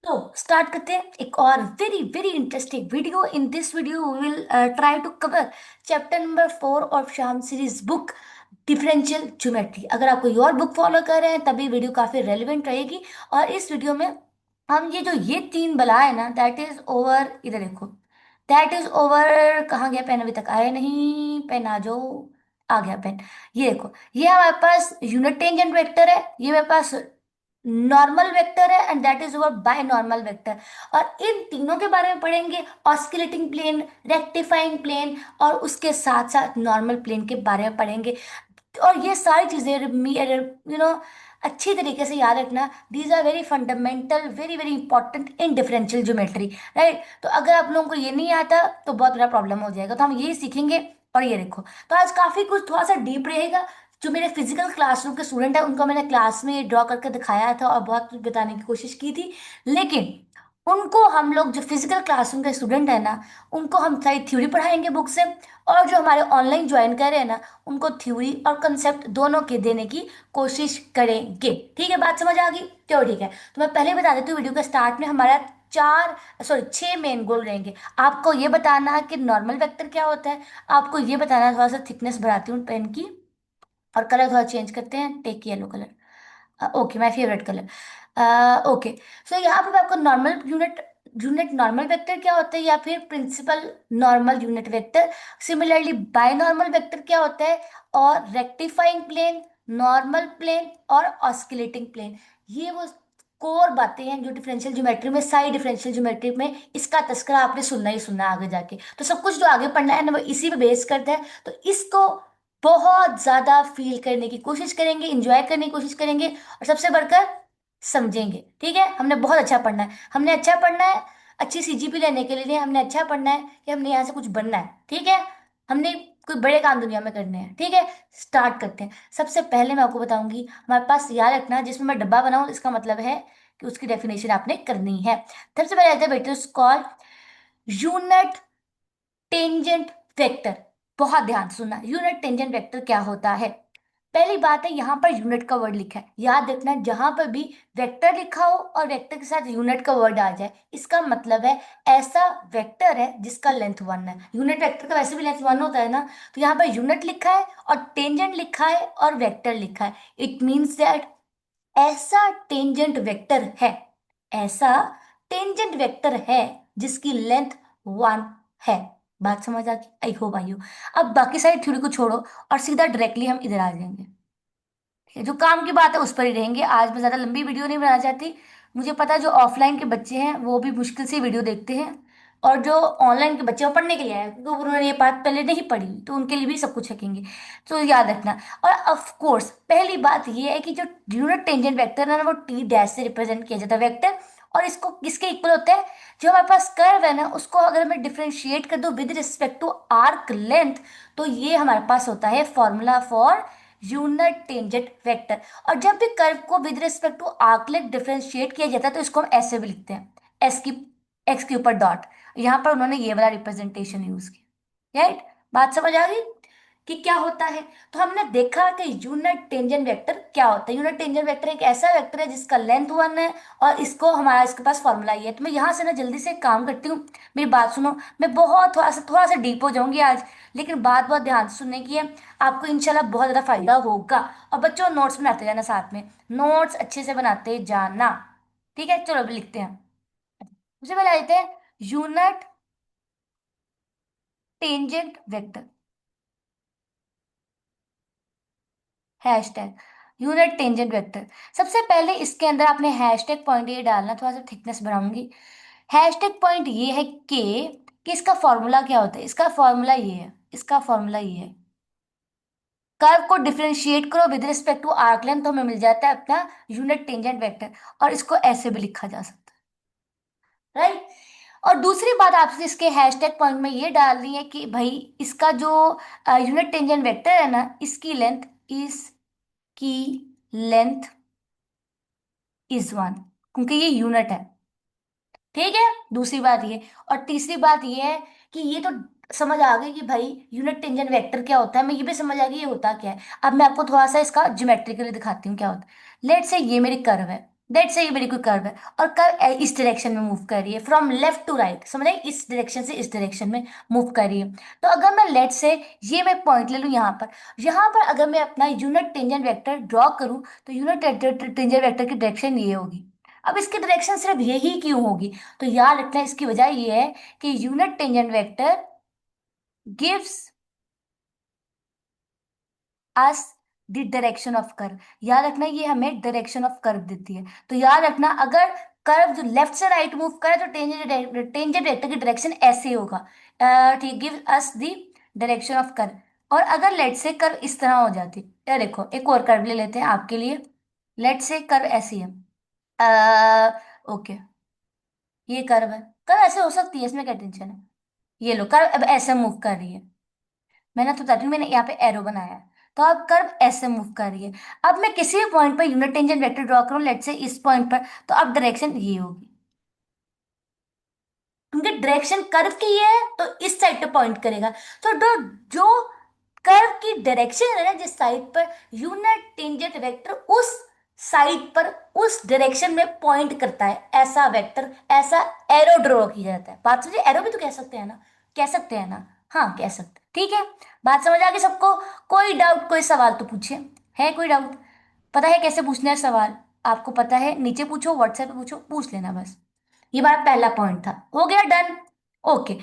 तो स्टार्ट करते हैं एक और very very interesting video. In this video we will try to cover chapter number 4 of Schaum series book differential geometry. अगर आप कोई और बुक फॉलो कर रहे हैं तभी वीडियो काफी रेलिवेंट रहेगी। और इस वीडियो में हम ये तीन बला है ना, दैट इज ओवर। इधर देखो, दैट इज ओवर। कहाँ गया पेन? अभी तक आया नहीं। पेन आ जाओ। आ गया पेन। ये देखो, ये हमारे पास यूनिट टेंजेंट वेक्टर है, ये मेरे पास नॉर्मल वेक्टर है, and that is over by normal vector. और इन तीनों के बारे में पढ़ेंगे, ऑस्किलेटिंग प्लेन, रेक्टिफाइंग प्लेन, और उसके साथ साथ नॉर्मल प्लेन के बारे में पढ़ेंगे। और ये सारी चीजें अच्छी तरीके से याद रखना। These are very fundamental, very very important in differential geometry, right. तो अगर आप लोगों को ये नहीं आता तो बहुत बड़ा प्रॉब्लम हो जाएगा, तो हम यही सीखेंगे। और ये देखो, तो आज काफी कुछ थोड़ा सा डीप रहेगा। जो मेरे फिजिकल क्लासरूम के स्टूडेंट है उनको मैंने क्लास में ड्रॉ करके दिखाया था और बहुत कुछ बताने की कोशिश की थी, लेकिन उनको हम लोग जो फिजिकल क्लासरूम के स्टूडेंट है ना, उनको हम सारी थ्योरी पढ़ाएंगे बुक से। और जो हमारे ऑनलाइन ज्वाइन कर रहे हैं ना, उनको थ्योरी और कंसेप्ट दोनों के देने की कोशिश करेंगे। ठीक है, बात समझ आ गई? तो ठीक है, तो मैं पहले बता देती हूँ, वीडियो के स्टार्ट में हमारा चार, सॉरी, छह मेन गोल रहेंगे। आपको ये बताना है कि नॉर्मल वेक्टर क्या होता है, आपको ये बताना है, थोड़ा सा थिकनेस बढ़ाती हूँ पेन की, और कलर थोड़ा चेंज करते हैं, take yellow colour. Okay, my favourite colour. Okay, so यहाँ पे मैं आपको normal unit unit normal vector क्या होता है, या फिर principal normal unit vector, similarly binormal vector क्या होता है, और रेक्टिफाइंग प्लेन, नॉर्मल प्लेन और ऑस्किलेटिंग प्लेन। ये वो कोर बातें हैं जो डिफरेंशियल ज्योमेट्री में, सारी डिफरेंशियल ज्योमेट्री में इसका तस्करा आपने सुनना ही सुनना है आगे जाके। तो सब कुछ जो आगे पढ़ना है ना, वो इसी पे बेस करता है। तो इसको बहुत ज्यादा फील करने की कोशिश करेंगे, इंजॉय करने की कोशिश करेंगे, और सबसे बढ़कर समझेंगे। ठीक है, हमने बहुत अच्छा पढ़ना है, हमने अच्छा पढ़ना है। अच्छी सीजीपी लेने के लिए हमने अच्छा पढ़ना है कि हमने यहाँ से कुछ बनना है। ठीक है, हमने कोई बड़े काम दुनिया में करने हैं। ठीक है, स्टार्ट करते हैं। सबसे पहले मैं आपको बताऊंगी, हमारे पास याद रखना, जिसमें मैं डब्बा बनाऊं इसका मतलब है कि उसकी डेफिनेशन आपने करनी है। सबसे पहले आते हैं बेटे, कॉल यूनिट टेंजेंट वेक्टर। बहुत ध्यान से सुनना, यूनिट टेंजेंट वेक्टर क्या होता है। पहली बात है, यहां पर यूनिट का वर्ड लिखा है, याद रखना जहां पर भी वेक्टर लिखा हो और वेक्टर के साथ यूनिट का वर्ड आ जाए, इसका मतलब है ऐसा वेक्टर है जिसका लेंथ 1 है। यूनिट वेक्टर का वैसे भी लेंथ 1 होता है ना, तो यहाँ पर यूनिट लिखा है और टेंजेंट लिखा है और वेक्टर लिखा है। इट मीन्स दैट ऐसा टेंजेंट वेक्टर है, ऐसा टेंजेंट वेक्टर है जिसकी लेंथ 1 है। बात समझ आ गई? आई होप आई हो। अब बाकी सारी थ्योरी को छोड़ो और सीधा डायरेक्टली हम इधर आ जाएंगे। ठीक है, जो काम की बात है उस पर ही रहेंगे। आज मैं ज्यादा लंबी वीडियो नहीं बनाना चाहती। मुझे पता है जो ऑफलाइन के बच्चे हैं वो भी मुश्किल से वीडियो देखते हैं, और जो ऑनलाइन के बच्चे वो पढ़ने के लिए आए हैं, क्योंकि उन्होंने ये बात पहले नहीं पढ़ी, तो उनके लिए भी सब कुछ छकेंगे। तो याद रखना। और ऑफ कोर्स पहली बात ये है कि जो यूनिट टेंजेंट वेक्टर है ना, वो टी डैश से रिप्रेजेंट किया जाता है वेक्टर। और इसको किसके इक्वल होता है? जो हमारे पास कर्व है ना, उसको अगर मैं डिफरेंशिएट कर दूं with respect to arc length, तो ये हमारे पास होता है formula for unit tangent vector. और जब भी कर्व को with respect to arc length differentiate किया जाता है तो इसको हम ऐसे भी लिखते हैं, एस की एक्स के ऊपर डॉट। यहाँ पर उन्होंने ये वाला रिप्रेजेंटेशन यूज किया, राइट। बात समझ आ गई कि क्या होता है? तो हमने देखा कि यूनिट टेंजेंट वेक्टर क्या होता है। यूनिट टेंजेंट वेक्टर एक ऐसा वेक्टर है जिसका लेंथ 1 है, और इसको हमारा इसके पास फॉर्मूला ये है। तो मैं यहाँ से ना जल्दी से एक काम करती हूँ, मेरी बात सुनो। मैं बहुत थोड़ा सा डीप हो जाऊंगी आज, लेकिन बात बहुत ध्यान से सुनने की है। आपको इंशाल्लाह बहुत ज़्यादा फायदा होगा। और बच्चों, नोट्स बनाते जाना, साथ में नोट्स अच्छे से बनाते जाना। ठीक है, चलो अभी लिखते हैं। सबसे पहले लेते हैं unit tangent vector, hashtag unit tangent vector. सबसे पहले इसके अंदर आपने हैशटैग पॉइंट ये डालना, थोड़ा सा थिकनेस बढ़ाऊंगी। हैशटैग पॉइंट ये है कि इसका फॉर्मूला क्या होता है। इसका फॉर्मूला ये है, इसका फॉर्मूला ये है, कर्व को डिफरेंशिएट करो with respect to arc length तो हमें मिल जाता है अपना यूनिट टेंजेंट वेक्टर। और इसको ऐसे भी लिखा जा सकता है, राइट। और दूसरी बात आपसे इसके हैशटैग पॉइंट में ये डालनी है कि भाई इसका जो यूनिट टेंजेंट वेक्टर है ना, इसकी लेंथ इज 1, क्योंकि ये यूनिट है। ठीक है, दूसरी बात ये। और तीसरी बात ये है कि ये तो समझ आ गई कि भाई यूनिट टेंजेंट वेक्टर क्या होता है, मैं ये भी समझ आ गई ये होता क्या है। अब मैं आपको थोड़ा सा इसका ज्योमेट्रिकली दिखाती हूँ क्या होता है। लेट से ये मेरी कर्व है, दैट्स ये मेरी कोई कर्व है, और कर्व इस डायरेक्शन में मूव कर रही है, फ्रॉम लेफ्ट टू राइट, समझ आई, इस डायरेक्शन से इस डायरेक्शन में मूव कर रही है। तो अगर मैं लेट से ये मैं पॉइंट ले लूँ यहाँ पर अगर मैं अपना यूनिट टेंजेंट वेक्टर ड्रॉ करूँ, तो यूनिट टेंजेंट वेक्टर की डायरेक्शन ये होगी। अब इसकी डायरेक्शन सिर्फ यही क्यों होगी? तो याद रखना इसकी वजह ये है कि unit tangent vector gives us the direction of curve. याद रखना ये हमें डायरेक्शन ऑफ कर्व देती है। तो याद रखना अगर कर्व जो लेफ्ट से राइट मूव करे तो टेंजेंट टेंजेंट वेक्टर की डायरेक्शन ऐसे होगा, ठीक, give us the direction of curve. और अगर लेट से कर्व इस तरह हो जाती, या देखो एक और कर्व ले लेते हैं आपके लिए। लेट से कर्व ऐसी है, ओके, ये कर्व है, कर्व ऐसे हो सकती है, इसमें क्या टेंशन है। ये लो कर्व अब ऐसे मूव कर रही है, मैंने तो बताती हूँ, मैंने यहाँ पे एरो बनाया है। तो अब कर्व ऐसे मूव कर रही है। अब मैं किसी भी point per unit tangent vector draw करूँ, लेट से इस पॉइंट पर, तो अब डायरेक्शन ये होगी, क्योंकि डायरेक्शन कर्व की है तो इस साइड पे पॉइंट करेगा। तो जो कर्व की डायरेक्शन है ना, जिस side per unit tangent vector उस साइड पर उस डायरेक्शन में पॉइंट करता है, ऐसा वेक्टर, ऐसा एरो ड्रॉ किया जाता है। बात समझे, एरो भी तो कह सकते हैं ना, कह सकते हैं ना, हाँ कह सकते हैं, ठीक है। बात समझ आ गई सबको? कोई डाउट, कोई सवाल तो पूछे, है कोई डाउट? पता है कैसे पूछना है सवाल? आपको पता है, नीचे पूछो, व्हाट्सएप पे पूछो, पूछ लेना बस। ये हमारा पहला पॉइंट था, हो गया डन। ओके,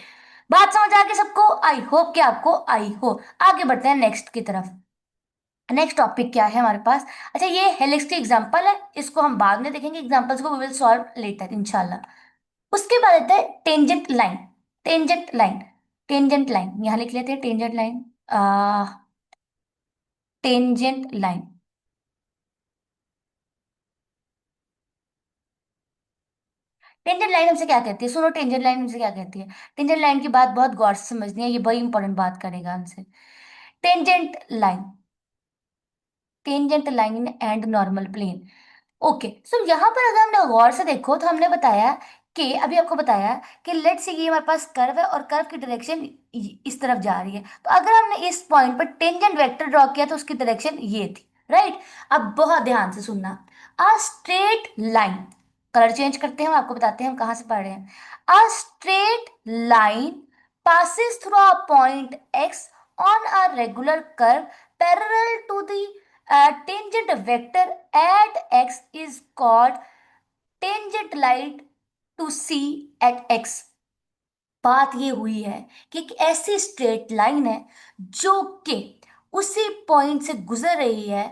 बात समझ आ गई सबको? आई होप कि आपको आई हो। आगे बढ़ते हैं नेक्स्ट की तरफ। नेक्स्ट टॉपिक क्या है हमारे पास? अच्छा, ये हेलिक्स की एग्जांपल है, इसको हम बाद में देखेंगे, एग्जांपल्स को वी विल सॉल्व लेटर इंशाल्लाह। उसके बाद आता है tangent line. Tangent line, tangent line यहां लिख लेते हैं, tangent line, tangent line. Tangent line हमसे क्या कहती है? सुनो, टेंजेंट लाइन हमसे क्या कहती है? टेंजेंट लाइन की बात बहुत गौर से समझनी है, ये बड़ी इंपॉर्टेंट बात करेगा हमसे। Tangent line, tangent line and normal plane. Okay, so यहाँ पर अगर हमने गौर से देखो तो हमने बताया कि, अभी आपको बताया कि लेट से ये हमारे पास कर्व है और कर्व की डायरेक्शन इस तरफ जा रही है। तो अगर हमने इस पॉइंट पर टेंजेंट वेक्टर ड्रॉ किया तो उसकी डायरेक्शन ये थी, राइट। अब बहुत ध्यान से सुनना, अ स्ट्रेट लाइन, कलर चेंज करते हैं, हम आपको बताते हैं हम कहाँ से पढ़ रहे हैं। अ straight line passes through a point x on a regular curve parallel to the tangent vector at x is called tangent line to c at x। बात ये हुई है कि एक ऐसी स्ट्रेट लाइन है जो कि उसी पॉइंट से गुजर रही है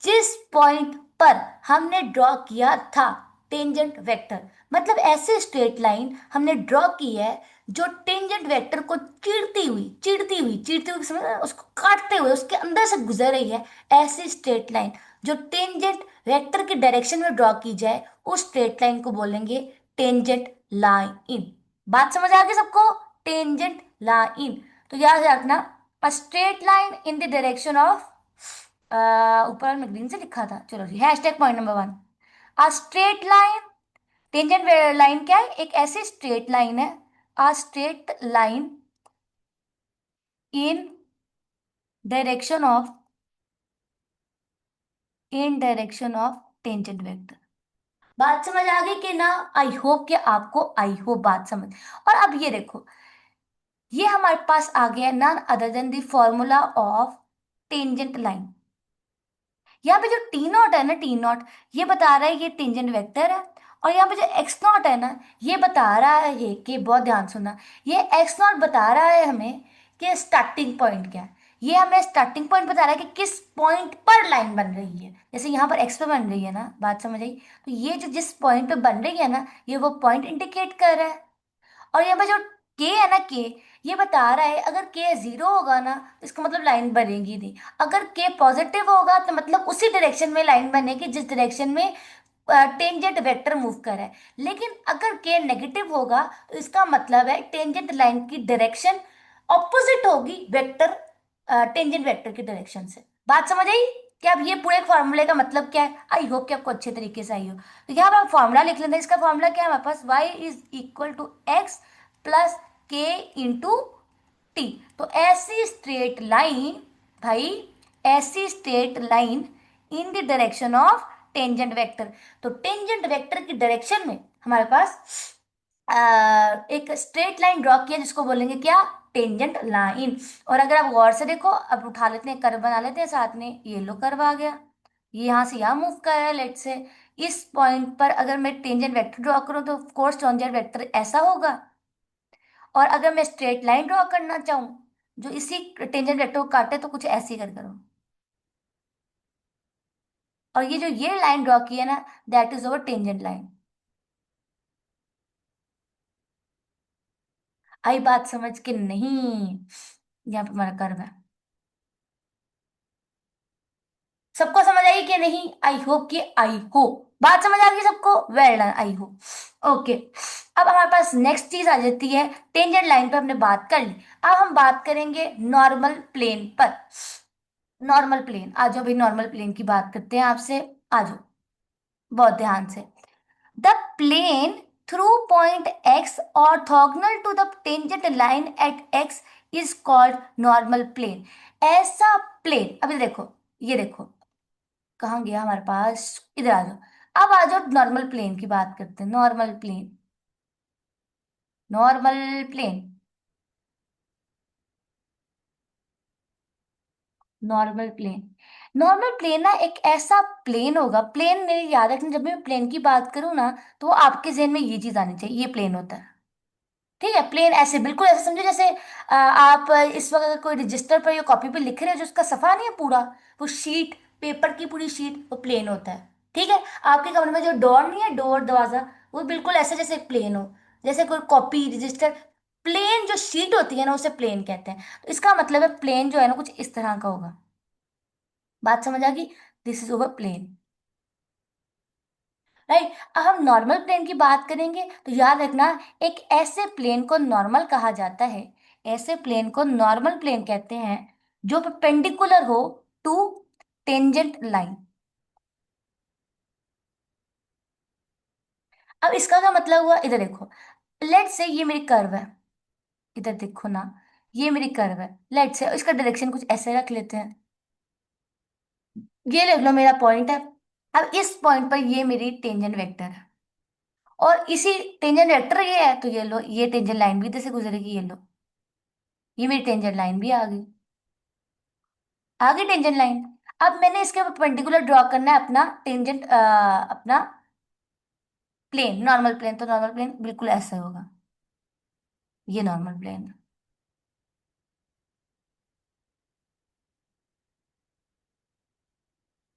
जिस पॉइंट पर हमने ड्रॉ किया था टेंजेंट वेक्टर। मतलब ऐसे स्ट्रेट लाइन हमने ड्रॉ की है जो टेंजेंट वेक्टर को चिढ़ती हुई समझ रहे हो? उसको काटते हुए उसके अंदर से गुजर रही है। ऐसी स्ट्रेट लाइन जो टेंजेंट वेक्टर की डायरेक्शन में ड्रॉ की जाए, उस स्ट्रेट लाइन को बोलेंगे टेंजेंट लाइन। बात समझ आ गई सबको? टेंजेंट लाइन, तो याद रखना, a straight line in the direction of, ऊपर में ग्रीन से लिखा था, चलो जी, hashtag point number one, a straight line. Tangent line क्या है? एक ऐसी स्ट्रेट लाइन है, a straight line in direction of, in direction of tangent vector. बात समझ आ गई कि ना? आई होप कि आपको आई हो बात समझ। और अब ये देखो, ये हमारे पास आ गया none other than the formula of tangent line. यहाँ पे जो टी नॉट है ना, टी नॉट, ये बता रहा है ये टेंजेंट वेक्टर है। और यहाँ पे जो एक्स नॉट है ना, ये बता रहा है कि, बहुत ध्यान सुनना, ये एक्स नॉट बता रहा है हमें कि स्टार्टिंग पॉइंट क्या है। ये हमें स्टार्टिंग पॉइंट बता रहा है कि किस पॉइंट पर लाइन बन रही है। जैसे यहाँ पर एक्स पे बन रही है ना, बात समझ आई? तो ये जो जिस पॉइंट पे बन रही है ना, ये वो पॉइंट इंडिकेट कर रहा है। और यहाँ पे जो के है ना, के, ये बता रहा है अगर के जीरो होगा ना तो इसका मतलब लाइन बनेगी नहीं। अगर के पॉजिटिव होगा तो मतलब उसी डायरेक्शन में लाइन बनेगी जिस डायरेक्शन में टेंजेंट वेक्टर मूव कर रहा है। लेकिन अगर के नेगेटिव होगा तो इसका मतलब है टेंजेंट लाइन की डायरेक्शन ऑपोजिट होगी वेक्टर, टेंजेंट वेक्टर की डायरेक्शन से। बात समझ आई कि अब ये पूरे फॉर्मूले का मतलब क्या है? आई होप कि आपको अच्छे तरीके से आई हो। तो यहाँ पर हम फॉर्मूला लिख लेते हैं। इसका फॉर्मूला क्या है हमारे पास? y is equal to x plus k into t. तो ऐसी स्ट्रेट लाइन, भाई, ऐसी straight line in the direction of tangent vector. तो टेंजेंट वेक्टर की डायरेक्शन में हमारे पास एक स्ट्रेट लाइन ड्रॉ किया जिसको बोलेंगे क्या, टेंजेंट लाइन। और अगर आप गौर से देखो, अब उठा लेते हैं कर्व बना लेते हैं, साथ में ये लो कर्व आ गया, ये यहाँ से यहाँ मूव कर रहा है लेट से। इस पॉइंट पर अगर मैं टेंजेंट वेक्टर ड्रॉ करूँ तो ऑफ कोर्स टेंजेंट वेक्टर ऐसा होगा। और अगर मैं स्ट्रेट लाइन ड्रॉ करना चाहूँ जो इसी टेंजेंट वेक्टर को काटे तो कुछ ऐसी कर करो। और ये जो ये लाइन ड्रॉ की है ना, that is over tangent line. आई बात समझ के नहीं? यहाँ पे हमारा कर्व है। सबको समझ आई कि नहीं? आई होप कि आई हो, बात समझ आ गई सबको, वेल डन, आई हो। ओके, अब हमारे पास नेक्स्ट चीज आ जाती है, टेंजेंट लाइन पे हमने बात कर ली। अब हम बात करेंगे नॉर्मल प्लेन पर। नॉर्मल प्लेन, आ जाओ भाई, नॉर्मल प्लेन की बात करते हैं आपसे। आ जाओ बहुत ध्यान से। The plane through point x orthogonal to the tangent line at x is called normal plane. ऐसा प्लेन, अभी देखो, ये देखो कहाँ गया हमारे पास, इधर आ जाओ। अब आ जाओ नॉर्मल प्लेन की बात करते हैं। Normal plane, normal plane, normal plane. Normal plane ना एक ऐसा प्लेन होगा, प्लेन मेरे याद रखना, जब मैं प्लेन की बात करूँ ना तो वो आपके जहन में ये चीज आनी चाहिए, ये प्लेन होता है। ठीक है, प्लेन ऐसे बिल्कुल ऐसे समझो जैसे आप इस वक्त अगर कोई रजिस्टर पर या कॉपी पे लिख रहे हो जो उसका सफा नहीं है पूरा, वो शीट, पेपर की पूरी शीट, वो प्लेन होता है। ठीक है, आपके कमरे में जो डोर नहीं है, डोर दरवाजा, वो बिल्कुल ऐसे जैसे प्लेन हो, जैसे कोई कॉपी रजिस्टर, प्लेन जो शीट होती है ना उसे प्लेन कहते हैं। तो इसका मतलब है प्लेन जो है ना कुछ इस तरह का होगा। बात समझ आ गई? This is our plane, right. अब हम नॉर्मल प्लेन की बात करेंगे तो याद रखना, एक ऐसे प्लेन को नॉर्मल कहा जाता है, ऐसे प्लेन को नॉर्मल प्लेन कहते हैं जो परपेंडिकुलर हो टू टेंजेंट लाइन। अब इसका क्या मतलब हुआ, इधर देखो, लेट से ये मेरी कर्व है, इधर देखो ना, ये मेरी कर्व है, लेट से इसका डायरेक्शन कुछ ऐसे रख लेते हैं। ये ले लो मेरा पॉइंट है। अब इस पॉइंट पर ये मेरी टेंजेंट वेक्टर है, और इसी टेंजेंट वेक्टर ये है तो ये लो, ये टेंजेंट लाइन भी इधर से गुजरेगी, ये लो, ये मेरी टेंजेंट लाइन भी आ गई, आ गई टेंजेंट लाइन। अब मैंने इसके परपेंडिकुलर ड्रॉ करना है अपना टेंजेंट, अपना प्लेन, नॉर्मल प्लेन। तो नॉर्मल प्लेन बिल्कुल ऐसा होगा, ये नॉर्मल प्लेन।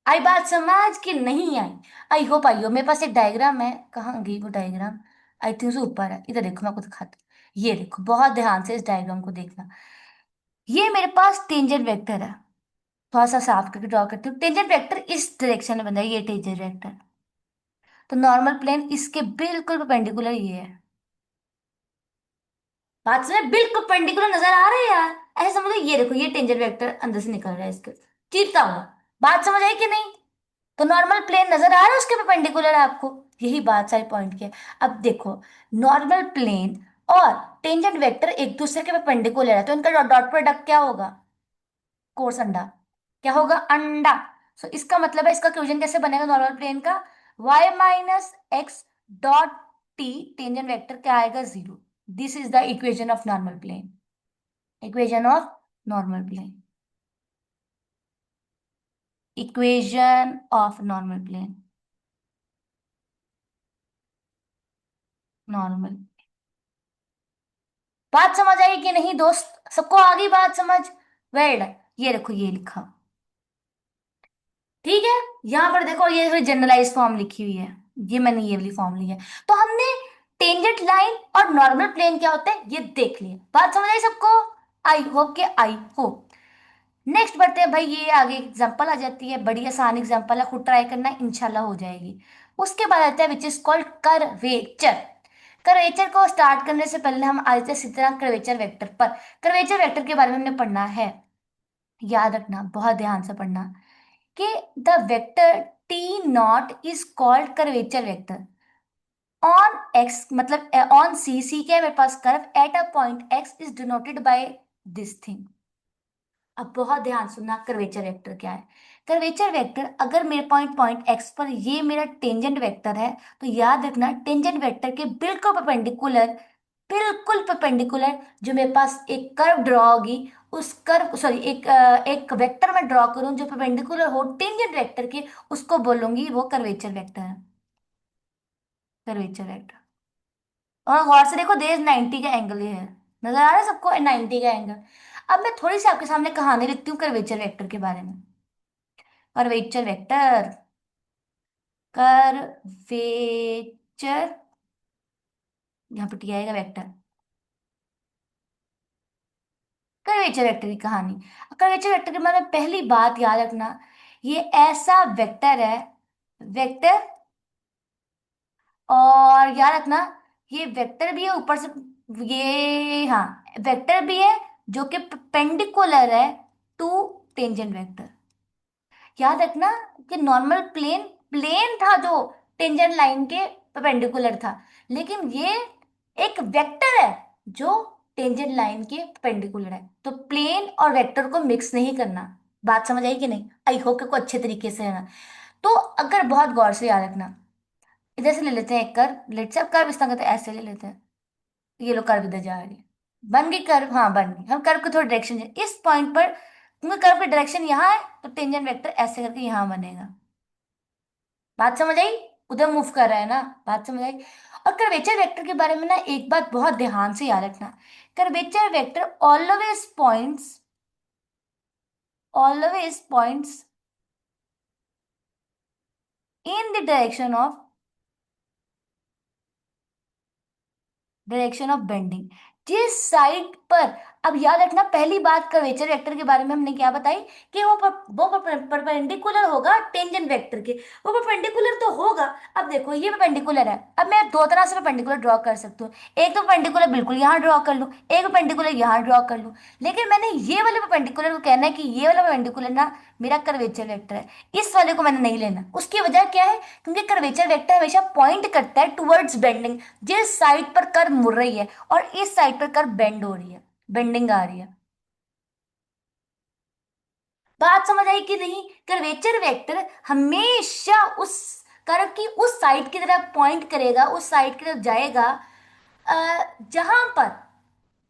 आई बात समझ कि नहीं आई? आई होप आई हो। मेरे पास एक डायग्राम है, कहाँ गई वो डायग्राम, आई थिंक से ऊपर है, इधर देखो मैं आपको दिखाती हूँ। ये देखो बहुत ध्यान से इस डायग्राम को देखना, ये मेरे पास टेंजेंट वेक्टर है। थोड़ा सा साफ करके ड्रॉ करती हूँ, टेंजेंट वेक्टर इस डायरेक्शन में बन रहा है, ये टेंजेंट वेक्टर। तो नॉर्मल प्लेन इसके बिल्कुल परपेंडिकुलर ये है। बात में बिल्कुल परपेंडिकुलर नजर आ रहा है यार, ऐसे समझो, ये देखो ये टेंजेंट वेक्टर अंदर से निकल रहा है इसके, चीरता हुआ। बात समझ आई कि नहीं? तो नॉर्मल प्लेन नजर आ रहा है उसके परपेंडिकुलर है आपको, यही बात सारी पॉइंट की है। अब देखो, नॉर्मल प्लेन और टेंजेंट वेक्टर एक दूसरे के परपेंडिकुलर है तो इनका डॉट प्रोडक्ट क्या होगा, कोस अंडा, क्या होगा, अंडा। सो इसका मतलब है, इसका इक्वेशन कैसे बनेगा नॉर्मल प्लेन का, y minus x dot t, tangent vector क्या आएगा, zero. This is the equation of normal plane, equation of normal plane, equation of normal plane, normal. बात समझ आई कि नहीं दोस्त, सबको आ गई बात समझ? वेल, ये देखो ये लिखा, ठीक है। यहां पर देखो ये जनरलाइज फॉर्म लिखी हुई है, ये मैंने ये वाली फॉर्म ली है। तो हमने टेंजेंट लाइन और नॉर्मल प्लेन क्या होता है ये देख लिया, बात समझ आई सबको? आई होप के आई हो। नेक्स्ट बढ़ते हैं भाई, ये आगे एग्जांपल आ जाती है, बड़ी आसान एग्जांपल है, खुद ट्राई करना इंशाल्लाह हो जाएगी। उसके बाद आता है विच इज कॉल्ड कर्वेचर। कर्वेचर को स्टार्ट करने से पहले हम आते हैं इसी तरह कर्वेचर वेक्टर पर। कर्वेचर वेक्टर के बारे में हमने पढ़ना है, याद रखना, बहुत ध्यान से पढ़ना, कि the vector T nought is called curvature vector on X, मतलब ऑन सी, सी के मेरे पास curve at a point X is denoted by this thing. अब बहुत ध्यान सुनना, कर्वेचर वेक्टर क्या है। कर्वेचर वेक्टर, अगर मेरे पॉइंट पॉइंट एक्स पर ये मेरा टेंजेंट वेक्टर है, तो याद रखना टेंजेंट वेक्टर के बिल्कुल परपेंडिकुलर जो मेरे पास एक कर्व ड्रॉ होगी, उस कर्व सॉरी एक वेक्टर में ड्रॉ करूं जो परपेंडिकुलर हो टेंजेंट वेक्टर के, उसको बोलूंगी वो कर्वेचर वेक्टर है। Curvature vector. और गौर से देखो, देर 90 का एंगल ये है। नजर आ रहा है सबको 90 का एंगल। अब मैं थोड़ी सी आपके सामने कहानी लिखती हूँ कर्वेचर वेक्टर के बारे में। कर्वेचर वेक्टर, कर्वेचर, यहाँ पे टी आएगा वेक्टर। कर्वेचर वेक्टर की कहानी। कर्वेचर वेक्टर के बारे में पहली बात याद रखना, ये ऐसा वेक्टर है, वेक्टर, और याद रखना ये वेक्टर भी है ऊपर से, ये हाँ वेक्टर भी है जो कि पेंडिकुलर है टू टेंजेंट वेक्टर। याद रखना कि नॉर्मल प्लेन, प्लेन था जो टेंजेंट लाइन के परपेंडिकुलर था, लेकिन ये एक वेक्टर है जो टेंजेंट लाइन के परपेंडिकुलर है। तो प्लेन और वेक्टर को मिक्स नहीं करना। बात समझ आई कि नहीं? आई होप को अच्छे तरीके से है ना। तो अगर बहुत गौर से याद रखना, इधर से ले लेते हैं एक कर्व, लेट से कर्व इस तरह करते हैं, ऐसे ले लेते हैं, ये लो कर्व इधर जा रही है, बन गई कर्व, हाँ बन गई। हम कर्व को थोड़ी डायरेक्शन इस पॉइंट पर, क्योंकि कर्व की डायरेक्शन यहाँ है तो टेंजेंट वेक्टर ऐसे करके यहाँ बनेगा। बात समझ आई? उधर मूव कर रहा है ना, बात समझ आई? और कर्वेचर वेक्टर के बारे में ना एक बात बहुत ध्यान से याद रखना, curvature vector always points in the direction of bending, जिस साइड पर। अब याद रखना पहली बात कर्वेचर वेक्टर के बारे में हमने क्या बताई, कि वो परपेंडिकुलर होगा टेंजेंट वेक्टर के। वो परपेंडिकुलर तो होगा। अब देखो ये परपेंडिकुलर है, अब मैं दो तरह से परपेंडिकुलर ड्रॉ कर सकती हूँ। एक तो परपेंडिकुलर बिल्कुल यहाँ ड्रॉ कर लूँ, एक परपेंडिकुलर यहाँ ड्रॉ कर लूँ। लेकिन मैंने ये वाले परपेंडिकुलर को कहना है कि ये वाला परपेंडिकुलर ना मेरा कर्वेचर वेक्टर है, इस वाले को मैंने नहीं लेना। उसकी वजह क्या है? क्योंकि कर्वेचर वेक्टर हमेशा पॉइंट करता है टुवर्ड्स बेंडिंग, जिस साइड पर कर्व मुड़ रही है और इस साइड पर कर्व बेंड हो रही है, बेंडिंग आ रही है। बात समझ आई कि नहीं? कर्वेचर वेक्टर हमेशा उस कर्व की उस साइड की तरफ पॉइंट करेगा, उस साइड की तरफ जाएगा जहां पर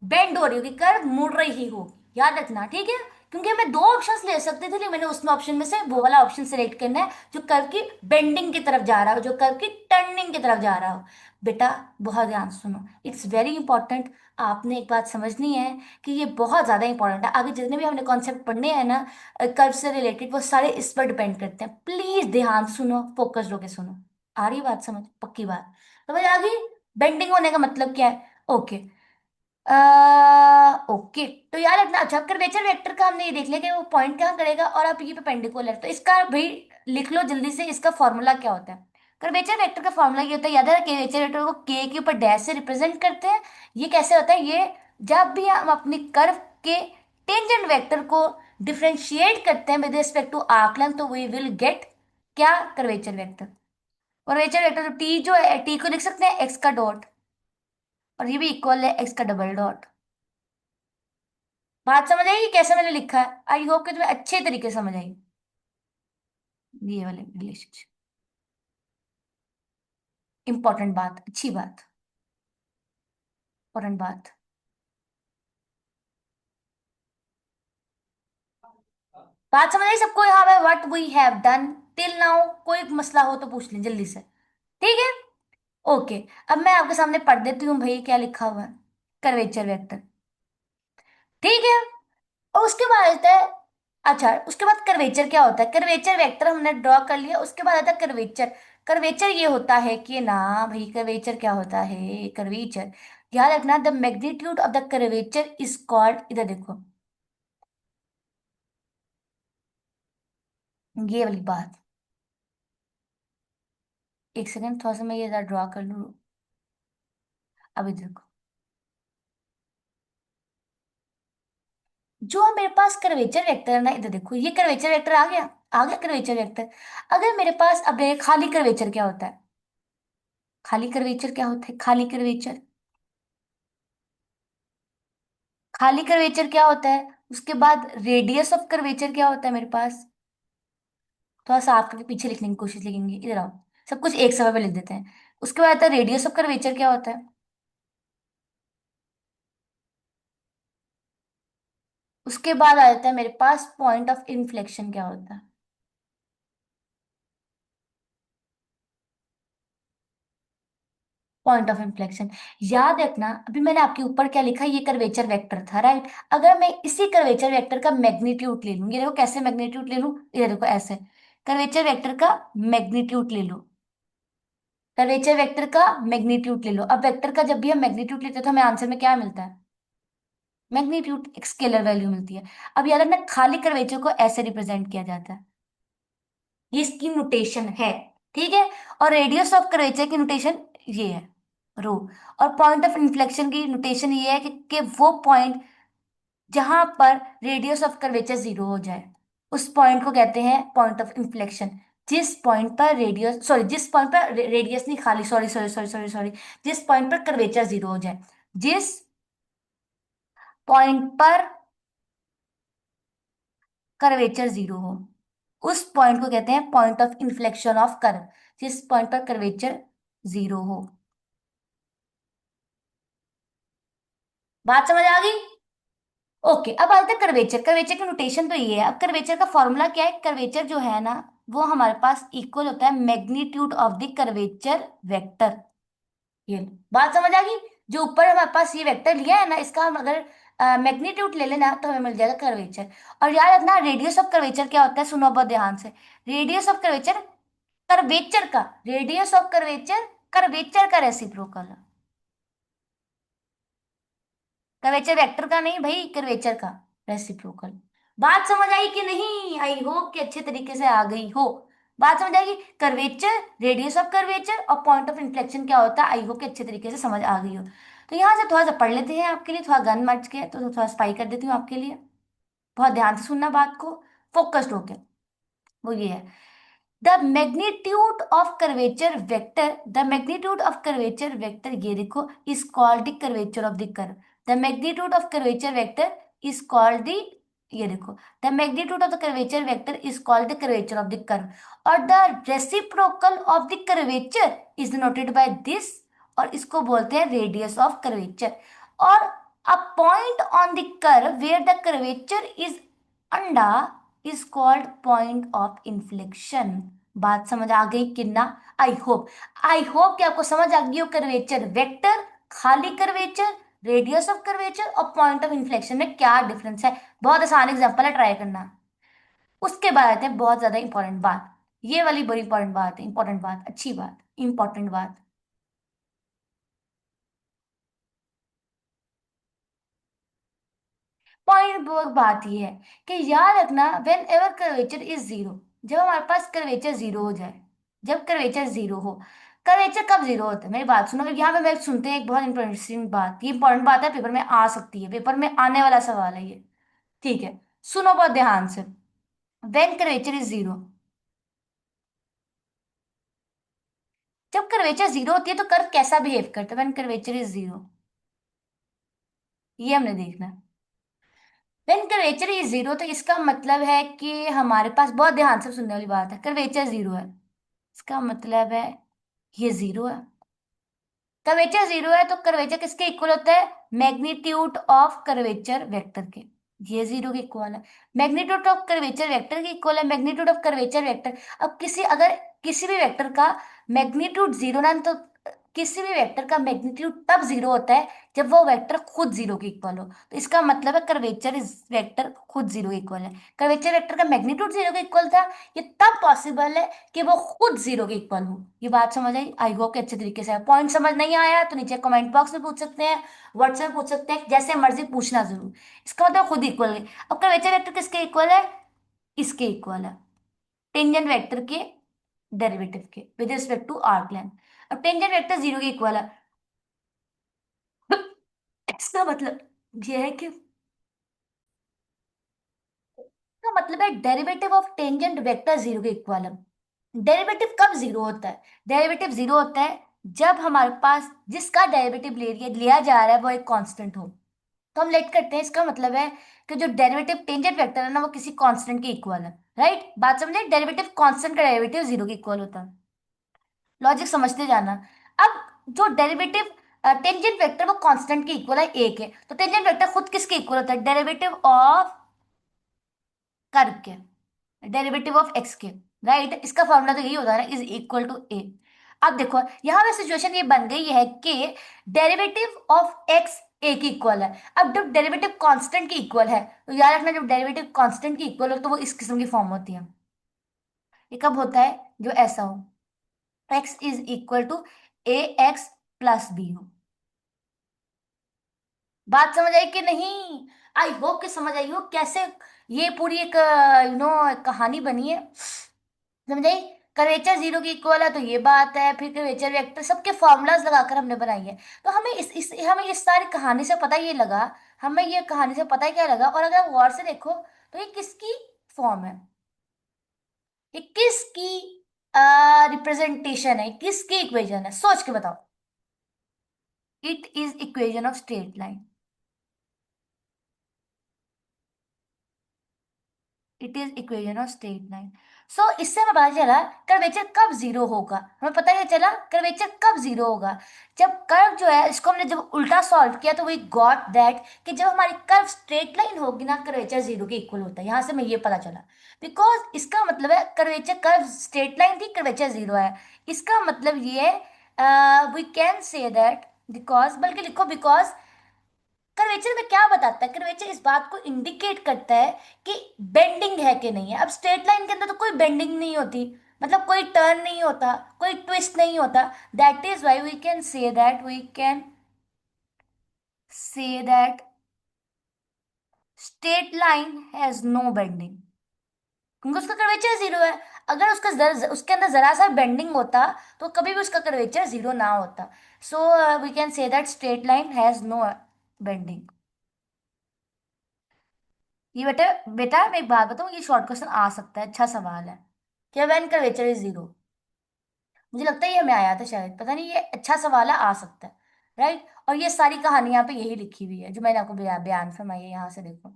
बेंड हो रही होगी, कर्व मुड़ रही होगी। याद रखना, ठीक है? क्योंकि हमें दो ऑप्शंस ले सकते थे, लेकिन मैंने उसमें ऑप्शन में से वो वाला ऑप्शन सेलेक्ट करना है जो कर्व की बेंडिंग की तरफ जा रहा हो, जो कर्व की टर्निंग की तरफ जा रहा हो। बेटा बहुत ध्यान से सुनो, इट्स वेरी इंपॉर्टेंट। आपने एक बात समझनी है कि ये बहुत ज्यादा इंपॉर्टेंट है। आगे जितने भी हमने कॉन्सेप्ट पढ़ने हैं ना कर्व से रिलेटेड, वो सारे इस पर डिपेंड करते हैं। प्लीज ध्यान से सुनो, फोकस होके सुनो। आ रही बात समझ? पक्की बात? तो भाई आगे बेंडिंग होने का मतलब क्या है? ओके। ओके, तो यार इतना अच्छा कर्वेचर वेक्टर का हमने ये देख लिया कि वो पॉइंट कहाँ करेगा, और अब ये परपेंडिकुलर है, तो इसका भाई लिख लो जल्दी से, इसका फॉर्मूला क्या होता है? कर्वेचर वेक्टर का फॉर्मूला ये होता है, याद है कर्वेचर वेक्टर को के ऊपर डैश से रिप्रेजेंट करते हैं। ये कैसे होता है? ये जब भी हम अपनी कर्व के टेंजेंट वेक्टर को डिफरेंशिएट करते हैं with respect to arc length, तो वी विल गेट क्या? Curvature vector. Curvature vector t जो है, टी को लिख सकते हैं एक्स का डॉट, और ये भी इक्वल है एक्स का डबल डॉट। बात समझ आई कैसे मैंने लिखा है? आई होप कि तुम्हें अच्छे तरीके से समझ आई ये वाले रिलेशनशिप। इंपॉर्टेंट बात, अच्छी बात, इंपॉर्टेंट बात। बात समझ आई सबको यहाँ पे? What we have done till now, कोई मसला हो तो पूछ लें जल्दी से, ठीक है? ओके। अब मैं आपके सामने पढ़ देती हूँ भाई क्या लिखा हुआ है, कर्वेचर वेक्टर, ठीक है? और उसके बाद आता है, अच्छा उसके बाद कर्वेचर क्या होता है? कर्वेचर वेक्टर हमने ड्रॉ कर लिया, उसके बाद आता है कर्वेचर। कर्वेचर ये होता है कि ना भाई, कर्वेचर क्या होता है? कर्वेचर, याद रखना the magnitude of the curvature is called, इधर देखो ये वाली बात, एक सेकंड थोड़ा सा मैं ये ड्रॉ कर लूँ। अभी देखो, जो मेरे पास कर्वेचर वेक्टर है ना, इधर देखो ये कर्वेचर वेक्टर आ गया, आ गया कर्वेचर वेक्टर। अगर मेरे पास अब खाली कर्वेचर क्या होता है? खाली कर्वेचर क्या होता है? खाली कर्वेचर, खाली कर्वेचर क्या होता है? उसके बाद रेडियस ऑफ कर्वेचर क्या होता है मेरे पास? थोड़ा साफ करके पीछे लिखने की कोशिश लिखेंगे, इधर आओ। सब कुछ एक समय पे लिख देते हैं। उसके बाद आता है रेडियस ऑफ कर्वेचर, क्या होता है? उसके बाद आ जाता है मेरे पास पॉइंट ऑफ इन्फ्लेक्शन, क्या होता है? Point of inflection. याद रखना, अभी मैंने आपके ऊपर क्या लिखा, ये कर्वेचर वेक्टर था, राइट? अगर मैं इसी कर्वेचर वेक्टर का मैग्नीट्यूड ले लूं, ये देखो कैसे मैग्नीट्यूड ले लूं, ये देखो ऐसे। कर्वेचर वेक्टर का मैग्नीट्यूड ले लो। कर्वेचर वेक्टर का मैग्नीट्यूड ले लो। अब वेक्टर का जब भी हम मैग्नीट्यूड लेते हैं तो हमें आंसर में क्या मिलता है? मैग्नीट्यूड, एक स्केलर वैल्यू मिलती है। अब याद रखना, खाली कर्वेचर को ऐसे रिप्रेजेंट किया जाता है, ये इसकी नोटेशन है, ठीक है? और रेडियस ऑफ कर्वेचर की नोटेशन ये है, रो। और पॉइंट ऑफ इन्फ्लेक्शन की नोटेशन ये है कि वो पॉइंट जहां पर रेडियस ऑफ कर्वेचर जीरो हो जाए, उस पॉइंट को कहते हैं पॉइंट ऑफ इन्फ्लेक्शन। जिस पॉइंट पर रेडियस, सॉरी, जिस पॉइंट पर रेडियस नहीं, खाली, sorry sorry sorry sorry sorry, जिस पॉइंट पर कर्वेचर जीरो हो जाए, जिस पॉइंट पर कर्वेचर जीरो हो, उस पॉइंट को कहते हैं point of inflection of curve. जिस पॉइंट पर कर्वेचर जीरो हो। बात समझ आ गई? ओके, अब आते हैं कर्वेचर। कर्वेचर की नोटेशन तो ये है। अब कर्वेचर का फॉर्मूला क्या है? कर्वेचर जो है ना, वो हमारे पास इक्वल होता है magnitude of the curvature vector. ये बात समझ आ गई? जो ऊपर हमारे पास ये वेक्टर लिया है ना, इसका हम अगर मैग्नीट्यूड ले लेना तो हमें मिल जाएगा कर्वेचर। और याद रखना, रेडियस ऑफ कर्वेचर क्या होता है, सुनो बहुत ध्यान से। रेडियस ऑफ कर्वेचर, कर्वेचर का रेडियस ऑफ कर्वेचर, कर्वेचर का रेसिप्रोकल है। कर्वेचर वेक्टर का नहीं भाई, कर्वेचर का रेसिप्रोकल। बात समझ आई कि नहीं? आई होप कि अच्छे तरीके से आ गई हो। बात समझ आएगी? कर्वेचर, रेडियस ऑफ कर्वेचर और पॉइंट ऑफ इन्फ्लेक्शन क्या होता है, आई होप कि अच्छे तरीके से समझ आ गई हो। तो यहाँ से थोड़ा सा पढ़ लेते हैं आपके लिए, थोड़ा गन मच के तो थोड़ा स्पाई कर देती हूँ आपके लिए। बहुत ध्यान से सुनना बात को, फोकस्ड होके। वो ये है, the magnitude of curvature vector, the magnitude of curvature vector, ये देखो, is called the curvature of the curve. The magnitude of curvature vector is called the, ये देखो, the magnitude of the curvature vector is called the curvature of the curve. और the reciprocal of the curvature is noted by this, और इसको बोलते हैं radius of curvature. और a point on the curve where the curvature is अंडा is called point of inflection. बात समझ आ गई कि ना? आई होप, आई होप कि आपको समझ आ गई हो कर्वेचर वेक्टर, खाली कर्वेचर, रेडियस ऑफ कर्वेचर और पॉइंट ऑफ इन्फ्लेक्शन में क्या डिफरेंस है। बहुत आसान एग्जांपल है, ट्राई करना। उसके बाद आते हैं बहुत ज्यादा इंपॉर्टेंट बात, ये वाली बड़ी इंपॉर्टेंट बात है, इंपॉर्टेंट बात, अच्छी बात, इंपॉर्टेंट बात। पॉइंट बात ये है कि याद रखना, when ever curvature is zero, जब हमारे पास कर्वेचर जीरो हो जाए, जब कर्वेचर जीरो हो, कर्वेचर कब जीरो होता है, मेरी बात सुनो। यहाँ पे मैं सुनते हैं एक बहुत इंटरेस्टिंग बात, ये इंपॉर्टेंट बात है, पेपर में आ सकती है, पेपर में आने वाला सवाल है ये, ठीक है? सुनो बहुत ध्यान से। वेन कर्वेचर इज जीरो, जब कर्वेचर जीरो होती है तो कर्व कैसा बिहेव करता है? वेन कर्वेचर इज जीरो, ये हमने देखना है। वेन कर्वेचर इज जीरो, तो इसका मतलब है कि हमारे पास, बहुत ध्यान से सुनने वाली बात है, कर्वेचर जीरो है, इसका मतलब है ये जीरो है। कर्वेचर जीरो है तो कर्वेचर किसके इक्वल होता है? मैग्नीट्यूड ऑफ कर्वेचर वेक्टर के। ये जीरो के इक्वल है। मैग्नीट्यूड ऑफ कर्वेचर वेक्टर के इक्वल है मैग्नीट्यूड ऑफ कर्वेचर वेक्टर। अब किसी, अगर किसी भी वेक्टर का मैग्नीट्यूड जीरो ना, तो किसी भी वेक्टर का मैग्नीट्यूड तब जीरो होता है जब वो वेक्टर खुद जीरो के इक्वल हो। तो इसका मतलब है कर्वेचर इज वेक्टर खुद जीरो के इक्वल है। कर्वेचर वेक्टर का मैग्नीट्यूड जीरो के इक्वल था, ये तब पॉसिबल है कि वो खुद जीरो के इक्वल हो। ये बात समझ आई? आई होप कि अच्छे तरीके से। पॉइंट समझ नहीं आया तो नीचे कमेंट बॉक्स में पूछ सकते हैं, व्हाट्सएप पूछ सकते हैं, जैसे मर्जी पूछना जरूर। इसका मतलब खुद इक्वल है। अब कर्वेचर वेक्टर किसके इक्वल है? इसके इक्वल है, टेंजेंट वेक्टर के डेरिवेटिव के with respect to arc length. अब टेंजेंट वेक्टर जीरो के इक्वल है। इसका मतलब यह है कि, इसका मतलब है derivative of tangent vector zero के इक्वल है। डेरिवेटिव कब जीरो होता है? डेरिवेटिव जीरो होता है जब हमारे पास जिसका डेरिवेटिव लिया जा रहा है वो एक कांस्टेंट हो। तो हम लेट करते हैं, इसका मतलब है कि जो डेरिवेटिव टेंजेंट वेक्टर है ना, वो किसी कांस्टेंट के इक्वल है, राइट, बात समझे, डेरिवेटिव कांस्टेंट का डेरिवेटिव जीरो के इक्वल होता है। लॉजिक समझते जाना। अब जो डेरिवेटिव टेंजेंट वेक्टर वो कांस्टेंट के इक्वल है, एक है, तो टेंजेंट वेक्टर खुद किसके इक्वल होता है, डेरिवेटिव ऑफ कर्व के, डेरिवेटिव ऑफ एक्स के। राइट, इसका फॉर्मूला तो यही होता है ना, इज इक्वल टू ए। अब देखो यहाँ पे सिचुएशन ये बन गई है कि डेरिवेटिव ऑफ एक्स ए की इक्वल है। अब जब डेरिवेटिव कांस्टेंट की इक्वल है तो याद रखना, जब डेरिवेटिव कांस्टेंट की इक्वल हो तो वो इस किस्म की फॉर्म होती है। ये कब होता है, जो ऐसा हो, x is equal to a x plus b हो। बात समझ आई कि नहीं? आई होप कि समझ आई हो कैसे ये पूरी एक कहानी बनी है। समझ आई? कर्वेचर जीरो की इक्वल है तो ये बात है, फिर कर्वेचर वेक्टर सबके फॉर्मूलाज लगाकर हमने बनाई है। तो हमें हमें इस सारी कहानी से पता ये लगा, हमें ये कहानी से पता क्या लगा, और अगर आप गौर से देखो तो ये किसकी फॉर्म है, ये किसकी रिप्रेजेंटेशन है, किसकी इक्वेशन है, सोच के बताओ। It is equation of straight line. It is equation of straight line. So इससे हमें पता चला कर्वेचर कब जीरो होगा, हमें पता क्या चला, कर्वेचर कब जीरो होगा, जब कर्व जो है इसको हमने जब उल्टा सॉल्व किया तो वी गॉट दैट कि जब हमारी कर्व स्ट्रेट लाइन होगी ना, कर्वेचर जीरो के इक्वल होता है। यहां से हमें ये पता चला, बिकॉज इसका मतलब है कर्वेचर, कर्व स्ट्रेट लाइन थी, कर्वेचर जीरो है। इसका मतलब ये we can say that, because, बल्कि लिखो बिकॉज, कर्वेचर में क्या बताता है, कर्वेचर इस बात को इंडिकेट करता है कि बेंडिंग है कि नहीं है। अब स्ट्रेट लाइन के अंदर तो कोई बेंडिंग नहीं होती, मतलब कोई टर्न नहीं होता, कोई ट्विस्ट नहीं होता। That is why we can say that, we can say that straight line has no bending, क्योंकि उसका कर्वेचर जीरो है। अगर उसके अंदर जरा सा बेंडिंग होता तो कभी भी उसका कर्वेचर जीरो ना होता। So we can say that straight line has no bending. ये बेटा, बेटा मैं एक बात बताऊं, ये शॉर्ट क्वेश्चन आ सकता है, अच्छा सवाल है। क्या वैन कर्वेचर इज जीरो? मुझे लगता है ये हमें आया था शायद, पता नहीं, ये अच्छा सवाल है, आ सकता है। राइट, और ये सारी कहानी यहाँ पे यही लिखी हुई है जो मैंने आपको बयान फरमाई है, यहाँ से देखो,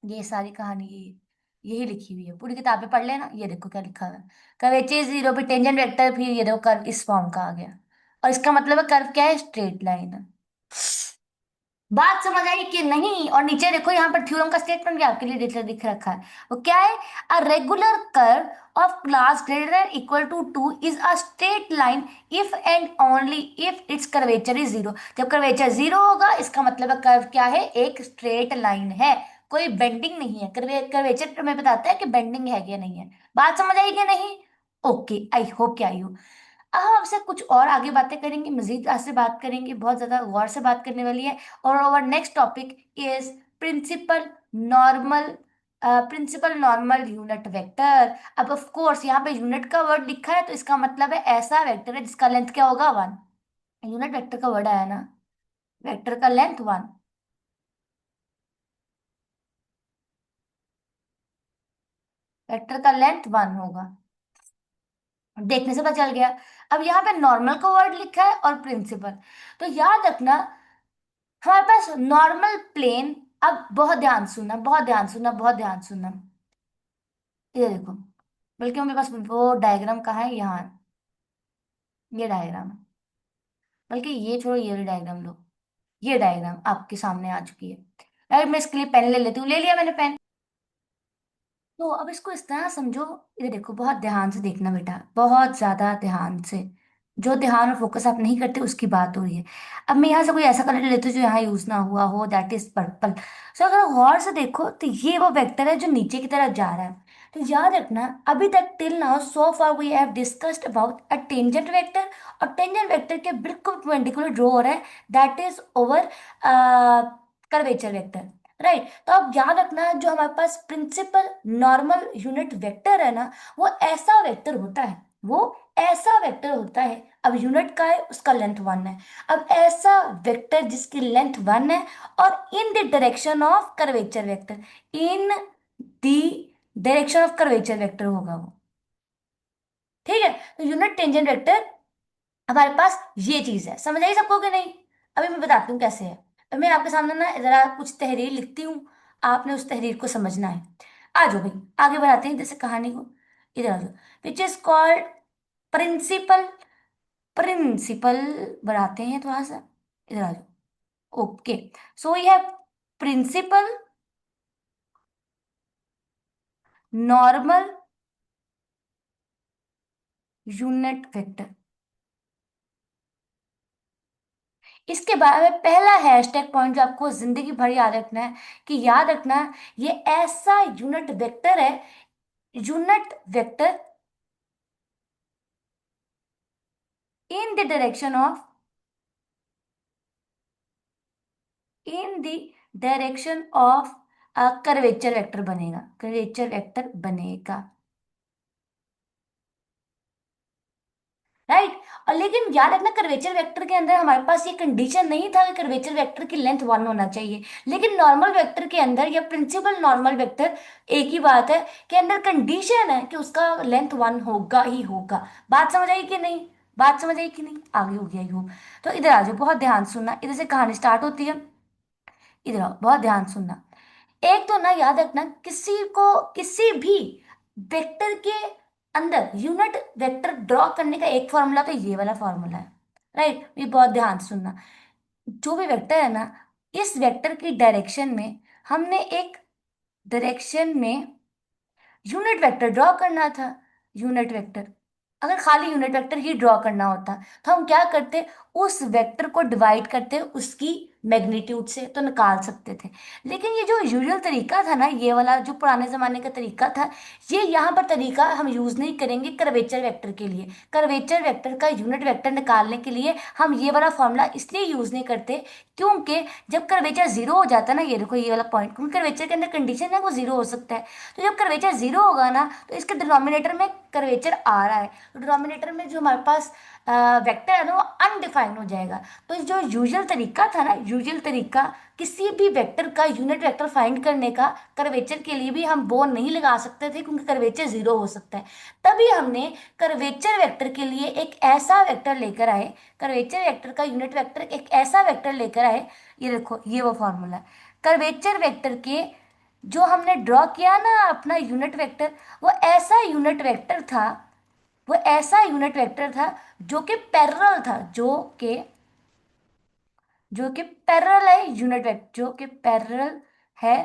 ये सारी कहानी यही लिखी हुई है, पूरी किताबें पढ़ लेना, ये देखो क्या लिखा हुआ है। कर्वेचर इज जीरो पे टेंजेंट वेक्टर, फिर ये देखो कर्व इस फॉर्म का आ गया, और इसका मतलब है कर्व क्या है, स्ट्रेट लाइन है। बात समझ आई कि नहीं? और नीचे देखो यहाँ पर थ्योरम का स्टेटमेंट भी आपके लिए दिख रखा है। वो क्या है, a regular curve of class greater than equal to two is a straight line if and only if its curvature is zero. जब कर्वेचर जीरो होगा इसका मतलब है कर्व क्या है, एक स्ट्रेट लाइन है, कोई बेंडिंग नहीं है। कर्वेचर हमें बताता है कि बेंडिंग है या नहीं है। बात समझ आई कि नहीं? ओके, आई होप कि आई हो। अब हम आपसे कुछ और आगे बातें करेंगे, मजीद आपसे बात करेंगे, बहुत ज्यादा गौर से बात करने वाली है। और our next topic is principal normal, principal normal unit vector. अब ऑफ कोर्स यहाँ पे यूनिट का वर्ड लिखा है तो इसका मतलब है ऐसा वेक्टर है जिसका लेंथ क्या होगा, वन। यूनिट वेक्टर का वर्ड आया ना, वेक्टर का लेंथ वन, वेक्टर का लेंथ वन होगा। देखने से पता चल गया। अब यहाँ पे नॉर्मल का वर्ड लिखा है और प्रिंसिपल, तो याद रखना हमारे पास नॉर्मल प्लेन। अब बहुत ध्यान सुनना, बहुत ध्यान सुनना, बहुत ध्यान सुनना, ये देखो, बल्कि मेरे पास वो डायग्राम कहाँ है, यहाँ है। ये डायग्राम है, बल्कि ये छोड़ो, ये डायग्राम लो, ये डायग्राम आपके सामने आ चुकी है। अगर मैं इसके लिए पेन ले लेती हूँ, ले लिया मैंने पेन। तो अब इसको इस तरह समझो, ये देखो, बहुत ध्यान से देखना बेटा, बहुत ज्यादा ध्यान से। जो ध्यान और फोकस आप नहीं करते उसकी बात हो रही है। अब मैं यहाँ से कोई ऐसा कलर लेती हूँ जो यहाँ यूज ना हुआ हो, दैट इज पर्पल। सो अगर गौर से देखो तो ये वो वेक्टर है जो नीचे की तरफ जा रहा है। तो याद रखना, अभी तक till now so far we have discussed about a tangent vector, और टेंजेंट वेक्टर के बिल्कुल परपेंडिकुलर ड्रॉ हो रहा है, that is our curvature vector. Right, तो अब याद रखना जो हमारे पास प्रिंसिपल नॉर्मल यूनिट वेक्टर है ना, वो ऐसा वेक्टर होता है, वो ऐसा वेक्टर होता है। अब यूनिट का है, उसका लेंथ वन है। अब ऐसा वेक्टर जिसकी लेंथ वन है और इन the direction of curvature vector, in the direction of curvature vector होगा वो। ठीक है, तो यूनिट टेंजेंट वेक्टर हमारे पास ये चीज है। समझ आई सबको कि नहीं? अभी मैं बताती हूँ कैसे है। अब मैं आपके सामने ना जरा कुछ तहरीर लिखती हूँ, आपने उस तहरीर को समझना है। आ जाओ भाई, आगे बढ़ाते हैं जैसे कहानी को। इधर आ जाओ। Which is called principal. Principal बढ़ाते हैं थोड़ा सा। इधर आ जाओ। ओके। सो ये है प्रिंसिपल नॉर्मल यूनिट वेक्टर। इसके बारे में पहला हैशटैग पॉइंट जो आपको जिंदगी भर याद रखना है, कि याद रखना ये ऐसा यूनिट वेक्टर है, unit vector in the direction of, in the direction of curvature vector बनेगा, कर्वेचर वेक्टर बनेगा। राइट। और लेकिन याद रखना कर्वेचर वेक्टर के अंदर हमारे पास ये कंडीशन नहीं था कि कर्वेचर वेक्टर की लेंथ वन होना चाहिए। लेकिन नॉर्मल वेक्टर के अंदर या प्रिंसिपल नॉर्मल वेक्टर एक ही बात है, कि अंदर कंडीशन है कि उसका लेंथ वन होगा ही होगा। बात समझ आई कि नहीं? बात समझ आई कि नहीं? आगे हो गया हो। तो इधर आ जाओ, बहुत ध्यान सुनना, इधर से कहानी स्टार्ट होती है। इधर आओ, बहुत ध्यान सुनना। एक तो ना याद रखना, किसी को किसी भी वेक्टर के अंदर यूनिट वेक्टर ड्रॉ करने का एक फॉर्मूला तो ये वाला फॉर्मूला है। राइट, ये बहुत ध्यान सुनना। जो भी वेक्टर है ना, इस वेक्टर की डायरेक्शन में हमने एक डायरेक्शन में यूनिट वेक्टर ड्रॉ करना था। यूनिट वेक्टर, अगर खाली यूनिट वेक्टर ही ड्रॉ करना होता तो हम क्या करते, उस वेक्टर को डिवाइड करते उसकी मैग्नीट्यूड से तो निकाल सकते थे। लेकिन ये जो यूजुअल तरीका था ना, ये वाला जो पुराने जमाने का तरीका था, ये यहाँ पर तरीका हम यूज नहीं करेंगे कर्वेचर वेक्टर के लिए। कर्वेचर वेक्टर का यूनिट वेक्टर निकालने के लिए हम ये वाला फॉर्मूला इसलिए यूज नहीं करते, क्योंकि जब कर्वेचर जीरो हो जाता है ना, ये देखो ये वाला पॉइंट, क्योंकि कर्वेचर के अंदर कंडीशन है वो जीरो हो सकता है। तो जब कर्वेचर जीरो होगा ना, तो इसके डिनोमिनेटर में कर्वेचर आ रहा है, तो डिनोमिनेटर में जो हमारे पास वेक्टर है ना वो अनडिफाइन हो जाएगा। तो जो यूजुअल तरीका था ना, यूजुअल तरीका किसी भी वेक्टर का यूनिट वेक्टर फाइंड करने का, कर्वेचर के लिए भी हम वो नहीं लगा सकते थे क्योंकि कर्वेचर जीरो हो सकता है। तभी हमने कर्वेचर वेक्टर के लिए एक ऐसा वेक्टर लेकर आए, कर्वेचर वेक्टर का यूनिट वेक्टर एक ऐसा वेक्टर लेकर आए। ये देखो ये वो फॉर्मूला है। कर्वेचर वेक्टर के जो हमने ड्रॉ किया ना अपना यूनिट वेक्टर, वो ऐसा यूनिट वेक्टर था, वो ऐसा यूनिट वेक्टर था जो कि पैरेलल था, जो कि पैरेलल है यूनिट वेक्टर, जो कि पैरेलल है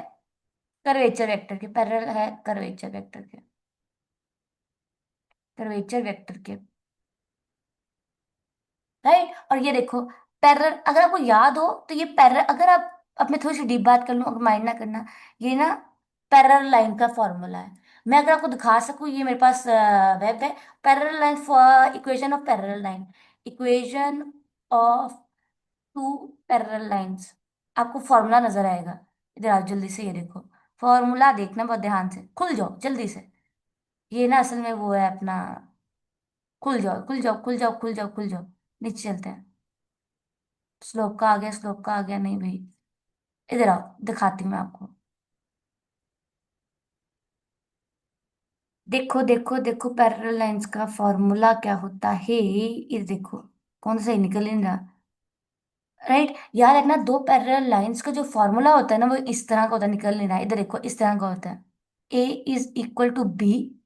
कर्वेचर वेक्टर के, पैरेलल है कर्वेचर वेक्टर के, कर्वेचर वेक्टर के। राइट। और ये देखो पैरेलल, अगर आपको याद हो तो ये पैरेलल, अगर आप अपने थोड़ी सी डीप बात कर लूं, अगर माइंड ना करना, ये ना पैरेलल लाइन का फॉर्मूला है। मैं अगर आपको दिखा सकूं, ये मेरे पास वेब है, parallel line for equation of parallel line, equation of two parallel lines. आपको फॉर्मूला नजर आएगा। इधर आओ जल्दी से, ये देखो फॉर्मूला देखना बहुत ध्यान से, खुल जाओ जल्दी से। ये ना असल में वो है अपना, खुल जाओ खुल जाओ खुल जाओ खुल जाओ खुल जाओ। नीचे चलते हैं। स्लोप का आ गया, स्लोप का आ गया, नहीं भाई। इधर आओ, दिखाती हूँ मैं आपको। देखो देखो देखो, पैरेलल लाइंस का फॉर्मूला क्या होता है, ये देखो। कौन सा ही निकल नहीं रहा। राइट, याद रखना दो पैरेलल लाइंस का जो फॉर्मूला होता है ना, वो इस तरह का होता है, निकल नहीं रहा है। इधर देखो इस तरह का होता है, ए इज इक्वल टू बी,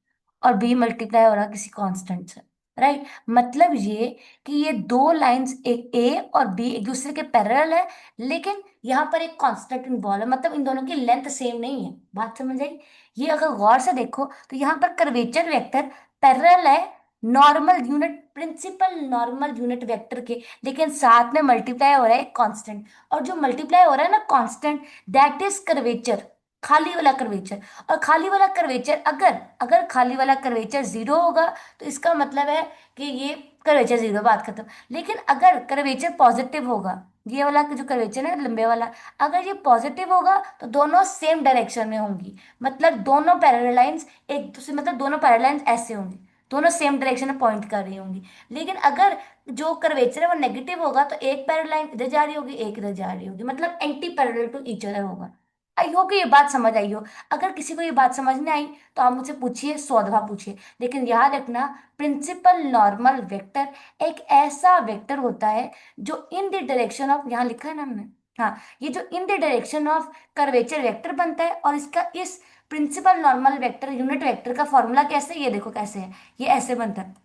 और बी मल्टीप्लाई हो रहा है किसी कांस्टेंट से। राइट, मतलब ये कि ये दो लाइंस, एक ए और बी, एक दूसरे के पैरेलल है, लेकिन यहाँ पर एक कांस्टेंट इन्वॉल्व है, मतलब इन दोनों की लेंथ सेम नहीं है। बात समझ आई? ये अगर गौर से देखो तो यहाँ पर कर्वेचर वेक्टर पैरेलल है normal unit, principal normal unit vector के, लेकिन साथ में मल्टीप्लाई हो रहा है कांस्टेंट, और जो मल्टीप्लाई हो रहा है ना कांस्टेंट, दैट इज कर्वेचर, खाली वाला कर्वेचर। और खाली वाला कर्वेचर, अगर अगर खाली वाला कर्वेचर जीरो होगा तो इसका मतलब है कि ये कर्वेचर जीरो, बात खत्म। लेकिन अगर कर्वेचर पॉजिटिव होगा, ये वाला जो कर्वेचर है लंबे वाला, अगर ये पॉजिटिव होगा तो दोनों सेम डायरेक्शन में होंगी, मतलब दोनों पैरेलल लाइंस एक दूसरे, मतलब दोनों पैरेलल लाइंस ऐसे होंगी, दोनों सेम डायरेक्शन में पॉइंट कर रही होंगी। लेकिन अगर जो कर्वेचर है वो नेगेटिव होगा तो एक पैरेलल लाइन इधर जा रही होगी, एक इधर जा रही होगी, मतलब anti parallel to each other होगा। आई होप कि ये बात समझ आई हो। अगर किसी को ये बात समझ नहीं आई तो आप मुझसे पूछिए, 100 दफा पूछिए, लेकिन याद रखना प्रिंसिपल नॉर्मल वेक्टर एक ऐसा वेक्टर होता है जो इन द डायरेक्शन ऑफ, यहाँ लिखा है ना हमने, हाँ, ये जो in the direction of curvature vector बनता है, और इसका इस principal normal vector unit vector का फॉर्मूला कैसे है? ये देखो कैसे है, ये ऐसे बनता है।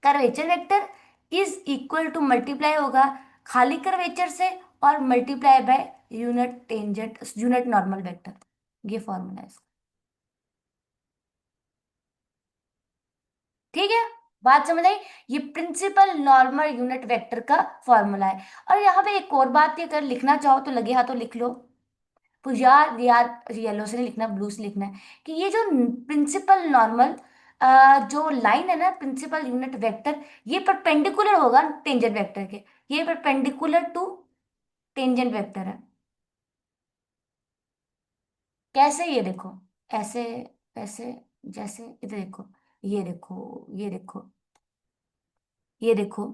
Curvature vector is equal to multiply होगा खाली कर्वेचर से और multiply by unit tangent unit normal vector. ये फॉर्मूला है इसका। ठीक है, बात समझ आई? ये प्रिंसिपल नॉर्मल यूनिट वेक्टर का फॉर्मूला है। और यहाँ पे एक और बात, ये अगर लिखना चाहो तो लगे हाथों लिख लो। तो यार यार येलो से नहीं लिखना, ब्लू से लिखना है कि ये जो प्रिंसिपल नॉर्मल जो लाइन है ना, प्रिंसिपल यूनिट वेक्टर, ये परपेंडिकुलर होगा टेंजेंट वेक्टर के। ये परपेंडिकुलर टू टेंजेंट वेक्टर है। कैसे? ये देखो, ऐसे, ऐसे, जैसे इधर देखो, ये देखो, ये देखो, ये देखो,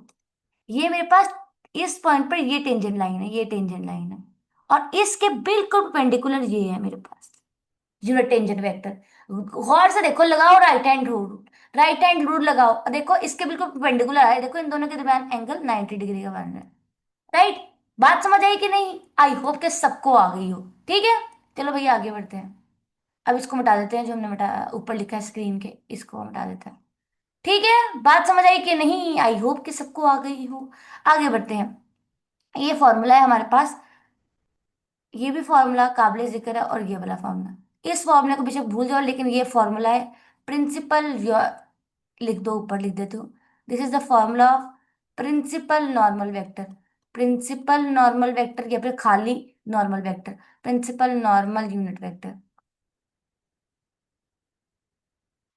ये मेरे पास इस पॉइंट पर ये टेंजेंट लाइन है, ये टेंजेंट लाइन है, और इसके बिल्कुल परपेंडिकुलर ये है मेरे पास यूनिट टेंजेंट वेक्टर। गौर से देखो, लगाओ right hand rule, right hand rule लगाओ और देखो इसके बिल्कुल परपेंडिकुलर है। देखो इन दोनों के दरमियान एंगल 90 डिग्री का बन रहा है। राइट? बात समझ आई कि नहीं? आई होप कि सबको आ गई हो। ठीक है, चलो भैया आगे बढ़ते हैं। अब इसको मिटा देते हैं, जो हमने मिटा ऊपर लिखा है स्क्रीन के, इसको मिटा देते हैं। ठीक है, बात समझ आई कि नहीं? आई होप कि सबको आ गई हो। आगे बढ़ते हैं। ये फॉर्मूला है हमारे पास, ये भी फॉर्मूला काबिल जिक्र है, और ये वाला फॉर्मूला, इस फॉर्मूला को बेशक भूल जाओ लेकिन ये फॉर्मूला है प्रिंसिपल। लिख दो, ऊपर लिख देते हो। This is the formula of principal normal vector. Principal normal vector या फिर खाली normal vector, principal normal unit vector.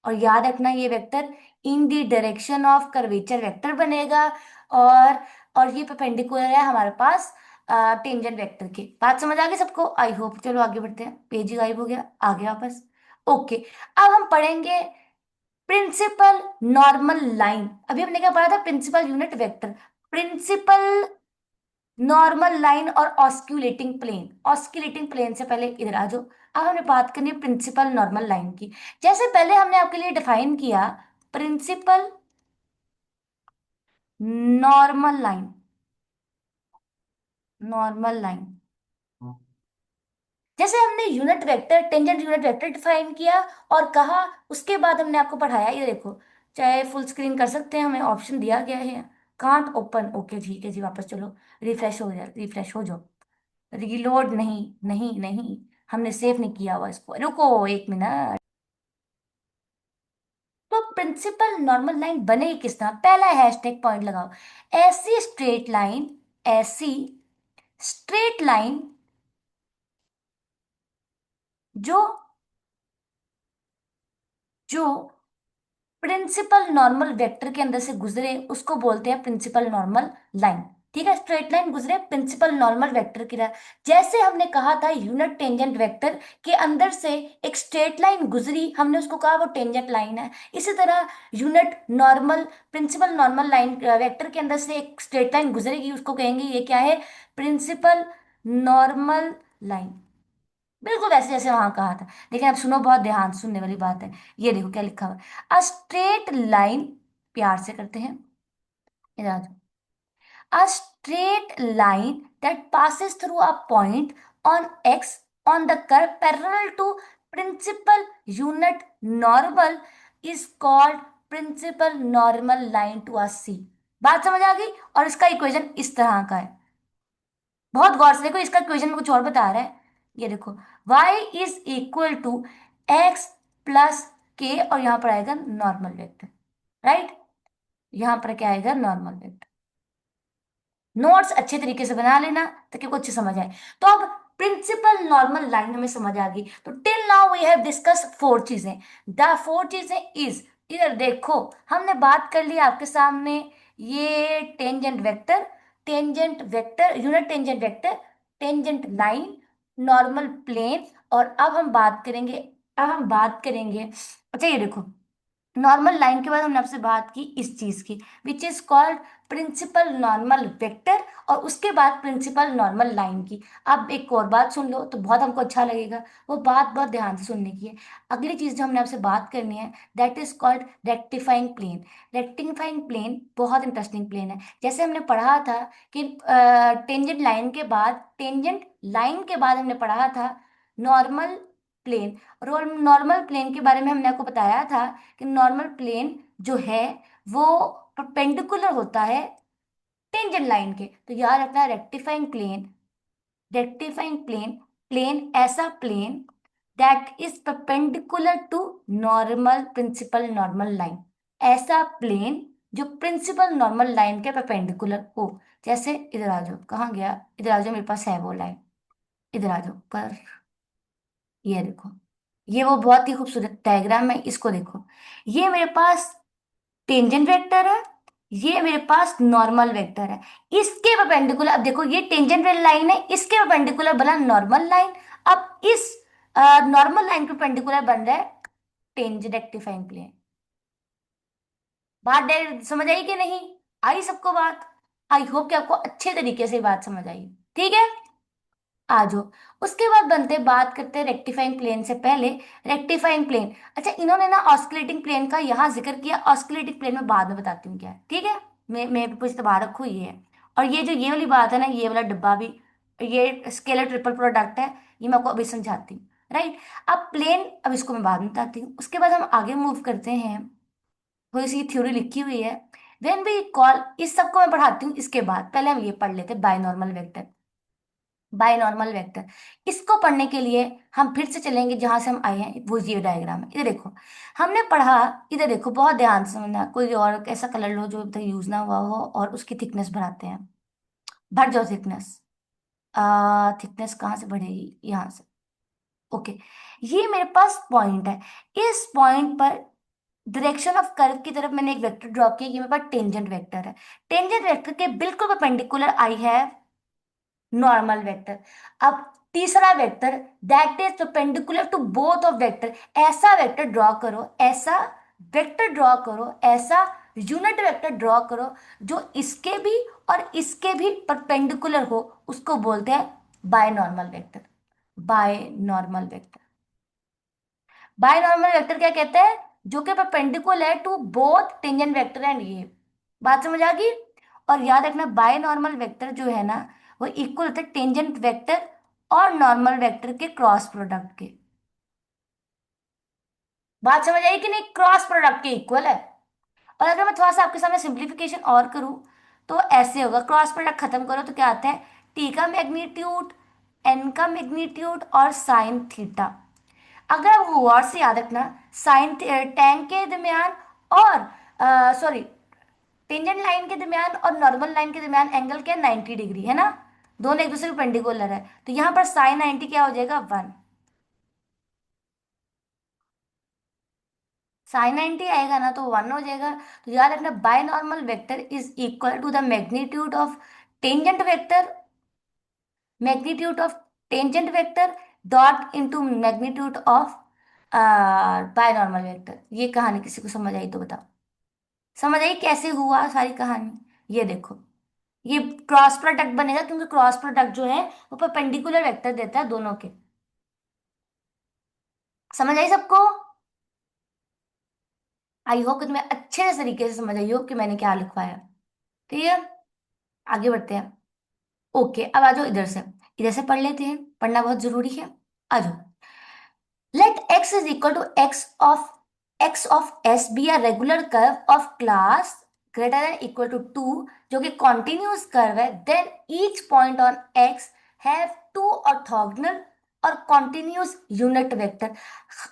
और याद रखना ये vector in the direction of curvature vector बनेगा। और और ये परपेंडिकुलर है हमारे पास टेंजेंट वेक्टर के। बात समझ आ गई सबको? I hope. चलो आगे बढ़ते हैं, पेज ही गायब हो गया, आ गया वापस। ओके, अब हम पढ़ेंगे प्रिंसिपल नॉर्मल लाइन। अभी हमने क्या पढ़ा था? Principal unit vector, principal normal line और ऑस्क्यूलेटिंग प्लेन। ऑस्क्यूलेटिंग प्लेन से पहले इधर आ जाओ। अब हमने बात करनी है प्रिंसिपल नॉर्मल लाइन की। जैसे पहले हमने आपके लिए डिफाइन किया principal normal line, normal line, जैसे हमने unit vector tangent unit vector define किया और कहा, उसके बाद हमने आपको पढ़ाया, ये देखो, चाहे फुल स्क्रीन कर सकते हैं, हमें ऑप्शन दिया गया है। कांट ओपन, ओके ठीक है जी, वापस चलो, रिफ्रेश हो जाए, रिफ्रेश हो जाओ। रिलोड नहीं, नहीं नहीं, हमने सेव नहीं किया हुआ इसको, रुको एक मिनट। तो प्रिंसिपल नॉर्मल लाइन बनेगी किस तरह? पहला हैशटैग पॉइंट लगाओ। ऐसी स्ट्रेट लाइन, ऐसी स्ट्रेट लाइन जो जो प्रिंसिपल नॉर्मल वेक्टर के अंदर से गुजरे उसको बोलते हैं प्रिंसिपल नॉर्मल लाइन। ठीक है, स्ट्रेट लाइन गुजरे प्रिंसिपल नॉर्मल वेक्टर की तरह। जैसे हमने कहा था यूनिट टेंजेंट वेक्टर के अंदर से एक स्ट्रेट लाइन गुजरी, हमने उसको कहा वो टेंजेंट लाइन है। इसी तरह unit normal principal normal line vector के अंदर से एक स्ट्रेट लाइन गुजरेगी, उसको कहेंगे ये क्या है? Principal normal line. बिल्कुल ऐसे जैसे वहां कहा था। लेकिन अब सुनो, बहुत ध्यान सुनने वाली बात है। ये देखो क्या लिखा हुआ है, अ स्ट्रेट लाइन, प्यार से करते हैं, इधर आ जाओ। A straight line that passes through a point on X on the curve parallel to principal unit normal is called principal normal line to a C. बात समझ आ गई? और इसका इक्वेशन इस तरह का है, बहुत गौर से देखो, इसका इक्वेशन में कुछ और बता रहा है। ये देखो, y is equal to x plus k, और यहां पर आएगा नॉर्मल वेक्टर। राइट? यहां पर क्या आएगा? Normal vector. नोट्स अच्छे तरीके से बना लेना ताकि आपको अच्छे समझ आए। तो अब प्रिंसिपल नॉर्मल लाइन हमें समझ आ गई। तो till now we have discuss four चीजें। द फोर चीजें इज, इधर देखो, हमने बात कर ली आपके सामने, ये tangent vector, tangent vector unit tangent vector, tangent line, normal plane. और अब हम बात करेंगे, अब हम बात करेंगे, अच्छा ये देखो, नॉर्मल लाइन के बाद हमने आपसे बात की इस चीज की, which is called principal normal vector, और उसके बाद प्रिंसिपल नॉर्मल लाइन की। अब एक और बात सुन लो तो बहुत हमको अच्छा लगेगा, वो बात बहुत ध्यान से सुनने की है। अगली चीज जो हमने आपसे बात करनी है, that is called rectifying plane. Rectifying plane बहुत इंटरेस्टिंग प्लेन है। जैसे हमने पढ़ा था कि टेंजेंट लाइन के बाद, टेंजेंट लाइन के बाद हमने पढ़ा था नॉर्मल प्लेन। रोल नॉर्मल प्लेन के बारे में हमने आपको बताया था कि नॉर्मल प्लेन जो है वो परपेंडिकुलर होता है टेंजेंट लाइन के। तो याद रखना, rectifying plane, rectifying plane, plane ऐसा plane that is perpendicular to normal principal normal line. ऐसा प्लेन जो प्रिंसिपल नॉर्मल लाइन के परपेंडिकुलर हो। जैसे इधर आ जाओ, कहाँ गया, इधर आ जाओ, मेरे पास है वो लाइन, इधर आ जाओ पर, ये देखो, ये वो बहुत ही खूबसूरत डायग्राम है, इसको देखो। ये मेरे पास टेंजेंट वेक्टर है, ये मेरे पास नॉर्मल वेक्टर है। इसके परपेंडिकुलर, अब देखो ये टेंजेंट वाली लाइन है, इसके परपेंडिकुलर बना नॉर्मल लाइन। अब इस नॉर्मल लाइन के परपेंडिकुलर बन रहा है टेंजेंट रेक्टिफाइंग प्लेन। बात समझ आई कि नहीं? आई सबको बात? आई होप कि आपको अच्छे तरीके से बात समझ आई। ठीक है, आ जाओ। उसके बाद बनते बात करते हैं रेक्टिफाइंग प्लेन से पहले, रेक्टिफाइंग प्लेन। अच्छा, इन्होंने ना ऑस्किलेटिंग प्लेन का यहाँ जिक्र किया, ऑस्किलेटिंग प्लेन में बाद में बताती हूँ क्या है, ठीक है। मैं कुछ दबा रखू ये है। और ये जो ये वाली बात है ना, ये वाला डब्बा भी, ये स्केलर ट्रिपल प्रोडक्ट है, ये मैं आपको अभी समझाती हूँ। राइट, अब प्लेन, अब इसको मैं बाद में बताती हूँ। उसके बाद हम आगे मूव करते हैं, थोड़ी सी थ्योरी लिखी हुई है। वेन वी कॉल, इस सबको मैं पढ़ाती हूँ इसके बाद, पहले हम ये पढ़ लेते हैं बायनॉर्मल वेक्टर। बायनॉर्मल वेक्टर, इसको पढ़ने के लिए हम फिर से चलेंगे जहां से हम आए हैं, वो ये डायग्राम है। इधर देखो, हमने पढ़ा, इधर देखो, बहुत ध्यान से समझना। कोई और ऐसा कलर लो जो तक यूज ना हुआ हो, और उसकी थिकनेस बढ़ाते हैं। बढ़ जाओ थिकनेस। थिकनेस कहाँ से बढ़ेगी, यहाँ से। ओके, ये मेरे पास पॉइंट है। इस पॉइंट पर डायरेक्शन ऑफ कर्व की तरफ मैंने एक वेक्टर ड्रॉ किया, ये मेरे पास टेंजेंट वेक्टर है। टेंजेंट वेक्टर के बिल्कुल परपेंडिकुलर आई है नॉर्मल वेक्टर। अब तीसरा vector that is perpendicular to both of vector. ऐसा वेक्टर ड्रॉ करो, ऐसा वेक्टर ड्रॉ करो, ऐसा यूनिट वेक्टर ड्रॉ करो जो इसके भी और इसके भी परपेंडिकुलर हो, उसको बोलते हैं binormal vector. Binormal vector, binormal vector क्या कहते हैं? जो कि परपेंडिकुलर है to both tangent vector and ये। बात समझ आ गई? और याद रखना, बायनॉर्मल वेक्टर जो है ना, वो इक्वल होता है टेंजेंट वेक्टर और नॉर्मल वेक्टर के क्रॉस प्रोडक्ट के। बात समझ आई कि नहीं? क्रॉस प्रोडक्ट के इक्वल है। और अगर मैं थोड़ा सा आपके सामने सिंप्लीफिकेशन और करूं, तो ऐसे होगा, क्रॉस प्रोडक्ट खत्म करो तो क्या आता है, टी का मैग्नीट्यूड, एन का मैग्नीट्यूड और साइन थीटा। अगर आप गौर से याद रखना, साइन टैन के दरमियान और सॉरी टेंजेंट लाइन के दरमियान और नॉर्मल लाइन के दरमियान एंगल क्या है, 90 डिग्री है ना। दोनों एक दूसरे के पेंडिकुलर है, तो यहाँ पर साइन 90 क्या हो जाएगा, 1। साइन 90 आएगा ना, तो 1 हो जाएगा। तो याद रखना, binormal vector is equal to the magnitude of tangent vector, magnitude of tangent vector dot into magnitude of binormal vector. ये कहानी किसी को समझ आई तो बताओ। समझ आई कैसे हुआ सारी कहानी? ये देखो, ये क्रॉस प्रोडक्ट बनेगा क्योंकि क्रॉस प्रोडक्ट जो है वो परपेंडिकुलर वेक्टर देता है दोनों के। समझ आई सबको? आई होप कि तुम्हें अच्छे तरीके से समझ आई हो कि मैंने क्या लिखवाया। ठीक है, आगे बढ़ते हैं। ओके, अब आ जाओ इधर से, इधर से पढ़ लेते हैं, पढ़ना बहुत जरूरी है। आ जाओ। Let x is equal to x of s be a regular curve of class greater than equal to 2, जो कि continuous curve है, then each point on x have two orthogonal और continuous unit vector।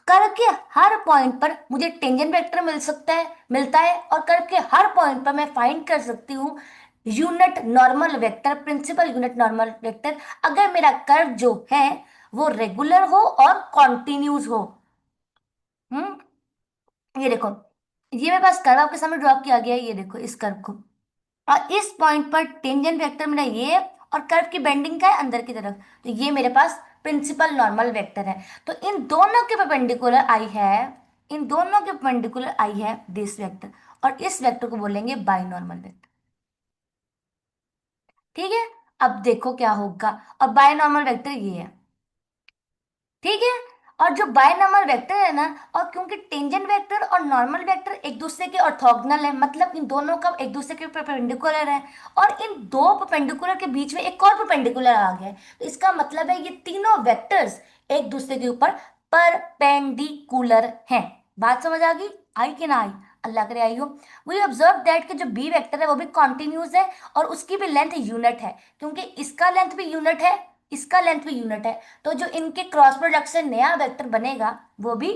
करके हर point पर मुझे tangent vector मिल सकता है, मिलता है, और करके हर पॉइंट पर मैं फाइंड कर सकती हूँ unit normal vector, principal unit normal vector, अगर मेरा कर्व जो है वो रेगुलर हो और कॉन्टिन्यूस हो। हम्म, ये देखो, ये मेरे पास कर्व आपके सामने ड्रॉ किया गया है, ये देखो इस कर्व को। और इस पॉइंट पर टेंजेंट वेक्टर मेरा ये है, और कर्व की बेंडिंग का है अंदर की तरफ, तो ये मेरे पास प्रिंसिपल नॉर्मल वेक्टर है। तो इन दोनों के परपेंडिकुलर आई है, इन दोनों के परपेंडिकुलर आई है दिस वेक्टर, और इस वेक्टर को बोलेंगे बायनॉर्मल वेक्टर। ठीक है, अब देखो क्या होगा, और बायनॉर्मल वेक्टर ये है। ठीक है, और जो बायनॉर्मल वेक्टर है ना, और क्योंकि टेंजेंट वेक्टर और नॉर्मल वेक्टर एक दूसरे के ऑर्थोगोनल है, मतलब इन दोनों का एक दूसरे के परपेंडिकुलर है, और इन दो परपेंडिकुलर के बीच में एक और परपेंडिकुलर आ गया है, तो इसका मतलब है ये तीनों वेक्टर्स एक दूसरे के ऊपर परपेंडिकुलर हैं। बात समझ आ गई? आई कि ना आई? अल्लाह करे आई हो। वी ऑब्जर्व दैट कि जो बी वेक्टर है वो भी कॉन्टिन्यूस है और उसकी भी लेंथ यूनिट है, क्योंकि इसका लेंथ भी यूनिट है, इसका लेंथ भी यूनिट है। तो जो इनके क्रॉस प्रोडक्ट से नया वेक्टर बनेगा वो भी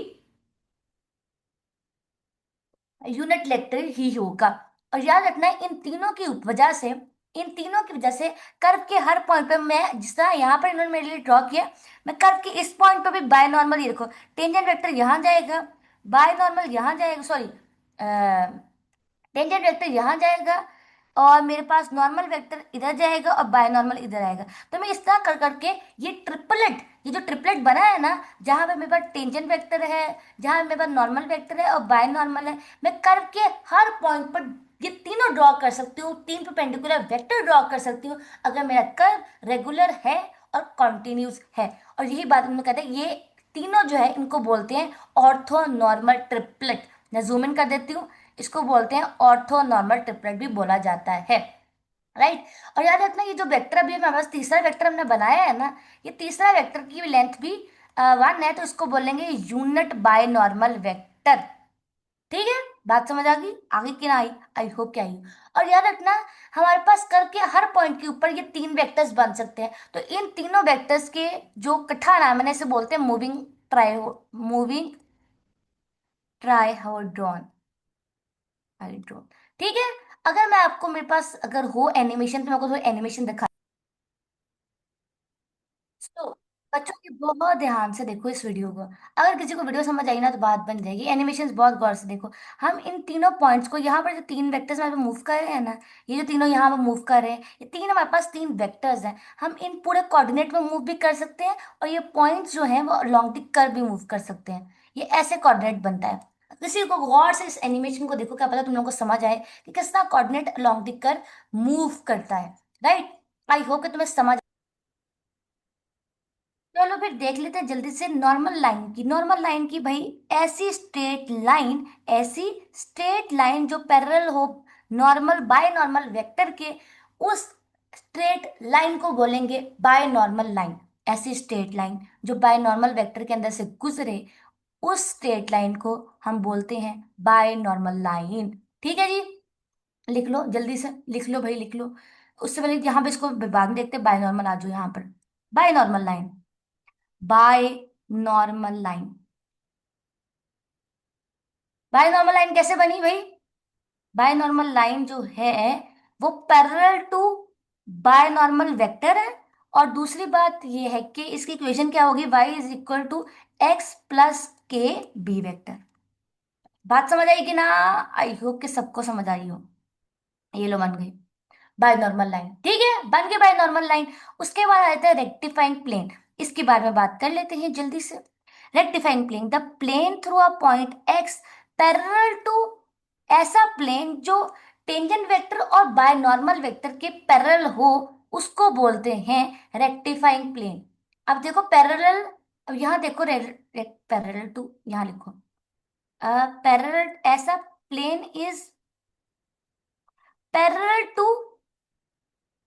यूनिट लेक्चर ही होगा। और याद रखना है इन तीनों की वजह से, इन तीनों की वजह से कर्व के हर पॉइंट पे, मैं जिस तरह यहाँ पर इन्होंने मेरे लिए ड्रॉ किया, मैं कर्व के इस पॉइंट पे भी बाय नॉर्मल, ये देखो टेंजेंट वेक्टर यहाँ जाएगा, बाय नॉर्मल यहाँ जाएगा, सॉरी टेंजेंट वेक्टर यहाँ जाएगा, और मेरे पास नॉर्मल वेक्टर इधर जाएगा और बाय नॉर्मल इधर आएगा। तो मैं इस तरह कर करके ये ट्रिपलेट, ये जो ट्रिपलेट बना है ना, जहां पे मेरे पास टेंजेंट वेक्टर है, जहां मेरे पास नॉर्मल वेक्टर है और बाय नॉर्मल है, मैं कर्व के हर पॉइंट पर ये तीनों ड्रॉ कर सकती हूँ, तीन परपेंडिकुलर वेक्टर ड्रॉ कर सकती हूँ, अगर मेरा कर्व रेगुलर है और कॉन्टिन्यूस है। और यही बात हम लोग कहते हैं, ये तीनों जो है इनको बोलते हैं ऑर्थो नॉर्मल ट्रिपलेट। मैं जूम इन कर देती हूँ, इसको बोलते हैं ऑर्थो नॉर्मल ट्रिपलेट भी बोला जाता है। राइट। और याद रखना ये जो वेक्टर अभी हमारे पास तीसरा वेक्टर हमने बनाया है ना, ये तीसरा वेक्टर की लेंथ भी 1 है, तो इसको बोलेंगे यूनिट बाय नॉर्मल वेक्टर। ठीक है, बात समझ आ गई? आगे की ना आई? आई होप क्या आई। और याद रखना हमारे पास कर्व के हर पॉइंट के ऊपर ये तीन वेक्टर्स बन सकते हैं, तो इन तीनों वेक्टर्स के जो इकट्ठा नाम है इसे बोलते हैं मूविंग ट्राइहेड्रॉन। हाइड्रोन। ठीक है। अगर मैं आपको, मेरे पास अगर हो एनिमेशन, तो मैं आपको थोड़ा एनिमेशन दिखा। तो बच्चों की बहुत ध्यान से देखो इस वीडियो को। अगर किसी को वीडियो समझ आई ना तो बात बन जाएगी। एनिमेशन बहुत गौर से देखो। हम इन तीनों पॉइंट्स को, यहाँ पर जो तीन वेक्टर्स हमारे मूव कर रहे हैं ना, ये जो तीनों यहाँ पर मूव कर रहे हैं, ये तीन हमारे पास तीन वेक्टर्स हैं। हम इन पूरे कोऑर्डिनेट में मूव भी कर सकते हैं, और ये पॉइंट्स जो हैं वो लॉन्ग टिक कर भी मूव कर सकते हैं। ये ऐसे कोऑर्डिनेट बनता है। किसी को गौर से इस एनिमेशन को देखो, क्या पता तुम लोगों को समझ आए कि किस तरह कोऑर्डिनेट लॉन्ग टिक कर मूव करता है। राइट। आई होप कि तुम्हें समझ। चलो फिर देख लेते हैं जल्दी से नॉर्मल लाइन की। नॉर्मल लाइन की भाई, ऐसी स्ट्रेट लाइन, ऐसी स्ट्रेट लाइन जो पैरेलल हो नॉर्मल बाय नॉर्मल वेक्टर के, उस स्ट्रेट लाइन को बोलेंगे बाय नॉर्मल लाइन। ऐसी स्ट्रेट लाइन जो बाय नॉर्मल वेक्टर के अंदर से गुजरे, उस स्ट्रेट लाइन को हम बोलते हैं बाय नॉर्मल लाइन। ठीक है जी। लिख लो जल्दी से, लिख लो भाई, लिख लो। उससे पहले यहाँ पे इसको बाद में देखते हैं। बाय नॉर्मल आ जाओ यहाँ पर। Binormal line, binormal line. Binormal line कैसे बनी भाई? बाय नॉर्मल लाइन जो है वो parallel to binormal vector है। और दूसरी बात ये है कि इसकी इक्वेशन क्या होगी? y is equal to x plus k b vector. बात समझ आई कि ना? आई होप कि सबको समझ आई हो। ये लो बन गई बाय नॉर्मल लाइन। ठीक है, बन गई बाय नॉर्मल लाइन। उसके बाद आता है रेक्टिफाइंग प्लेन। इसके बारे में बात कर लेते हैं जल्दी से। Rectifying plane, the plane through a point x parallel to, ऐसा प्लेन जो टेंजेंट वेक्टर और बाय नॉर्मल वेक्टर के पैरेलल हो, उसको बोलते हैं रेक्टिफाइंग प्लेन। अब देखो पैरेलल, अब यहाँ देखो पैरेलल टू, यहाँ लिखो पैरेलल, ऐसा plane is parallel to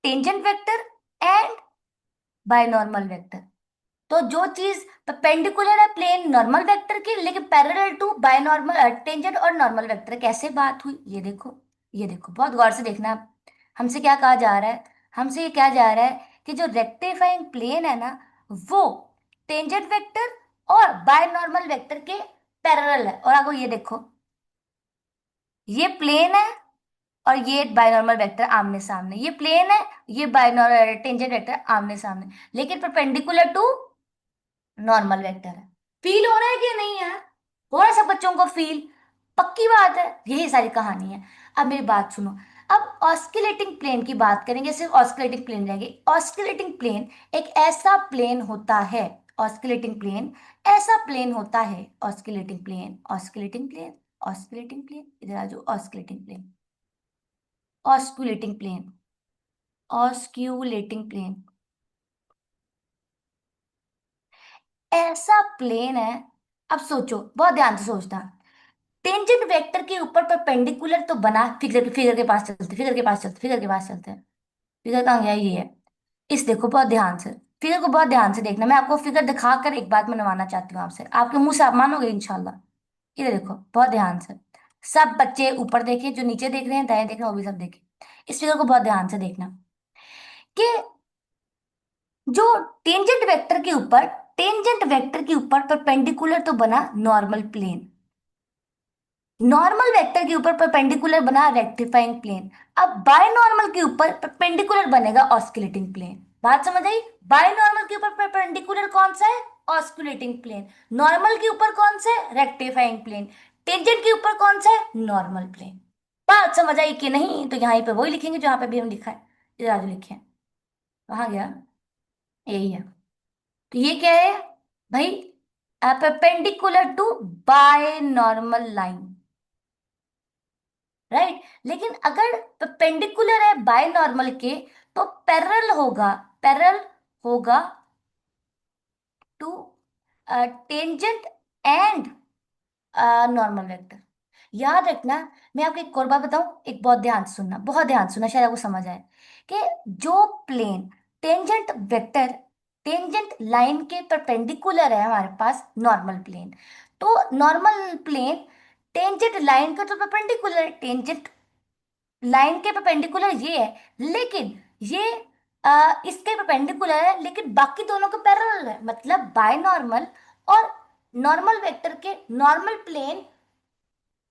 tangent vector and binormal vector. तो जो चीज परपेंडिकुलर है प्लेन नॉर्मल वेक्टर की, लेकिन parallel to binormal tangent और नॉर्मल वेक्टर, कैसे बात हुई ये देखो। ये देखो बहुत गौर से देखना आप। हमसे क्या कहा जा रहा है? हमसे ये कहा जा रहा है कि जो रेक्टिफाइंग प्लेन है ना, वो टेंजेंट वेक्टर और बाय नॉर्मल वेक्टर के पैरेलल है। और आपको ये देखो, ये प्लेन है और ये बायनॉर्मल वेक्टर आमने सामने, ये प्लेन है, ये बायनॉर्मल टेंजेंट वेक्टर आमने सामने, लेकिन परपेंडिकुलर टू नॉर्मल वेक्टर है। फील हो रहा है कि नहीं यार? हो रहा है सब बच्चों को फील? पक्की बात है, यही सारी कहानी है। अब मेरी बात सुनो। अब ऑस्किलेटिंग प्लेन की बात करेंगे, सिर्फ ऑस्किलेटिंग प्लेन रहेंगे। ऑस्किलेटिंग प्लेन एक ऐसा प्लेन होता है, ऑस्किलेटिंग प्लेन ऐसा प्लेन होता है, oscillating plane, oscillating plane, oscillating plane, इधर आ जाओ, oscillating plane, osculating plane, osculating plane, ऐसा प्लेन है। अब सोचो, बहुत ध्यान से सोचना। टेंजेंट वेक्टर के ऊपर परपेंडिकुलर तो बना, फिगर के पास चलते, फिगर के पास चलते, फिगर के पास चलते हैं। फिगर कहाँ गया? ये है। इस देखो बहुत ध्यान से, फिगर को बहुत ध्यान से देखना, मैं आपको फिगर दिखाकर एक बात मनवाना चाहती हूँ आपसे, आपके मुंह से आप मानोगे इंशाल्लाह। इधर देखो बहुत ध्यान से। सब बच्चे ऊपर देखें, जो नीचे देख रहे हैं, दाएं देख रहे हैं, वो भी सब देखें। इस फिगर को बहुत ध्यान से देखना कि जो टेंजेंट वेक्टर के ऊपर परपेंडिकुलर तो बना नॉर्मल प्लेन, नॉर्मल वेक्टर के ऊपर परपेंडिकुलर बना रेक्टिफाइंग प्लेन। अब बायनॉर्मल के ऊपर परपेंडिकुलर बनेगा ऑस्कुलेटिंग प्लेन। बात समझ आई? बायनॉर्मल के ऊपर परपेंडिकुलर कौन सा है? Osculating plane. नॉर्मल के ऊपर कौन सा है? Rectifying plane. टेंजेंट के ऊपर कौन सा है? Normal plane. बात समझ आई कि नहीं? तो यहाँ पे वही लिखेंगे जहां पे भी हम लिखा है, इधर आगे लिखे हैं। कहाँ गया? यही है। तो ये क्या है भाई? Perpendicular to binormal line, right. लेकिन अगर परपेंडिकुलर है बाय नॉर्मल के, तो पैरेलल होगा, पैरेलल होगा to tangent and normal vector. याद रखना। मैं आपको एक और बात बताऊं, एक बहुत ध्यान से सुनना, बहुत ध्यान से सुनना, शायद आपको समझ आए कि जो plane tangent vector tangent line के परपेंडिकुलर है हमारे पास नॉर्मल प्लेन, तो नॉर्मल प्लेन टेंजेंट लाइन का तो परपेंडिकुलर, टेंजेंट लाइन के परपेंडिकुलर ये है, लेकिन ये इसके परपेंडिकुलर है, लेकिन बाकी दोनों के पैरेलल है, मतलब बाय नॉर्मल और नॉर्मल वेक्टर के नॉर्मल प्लेन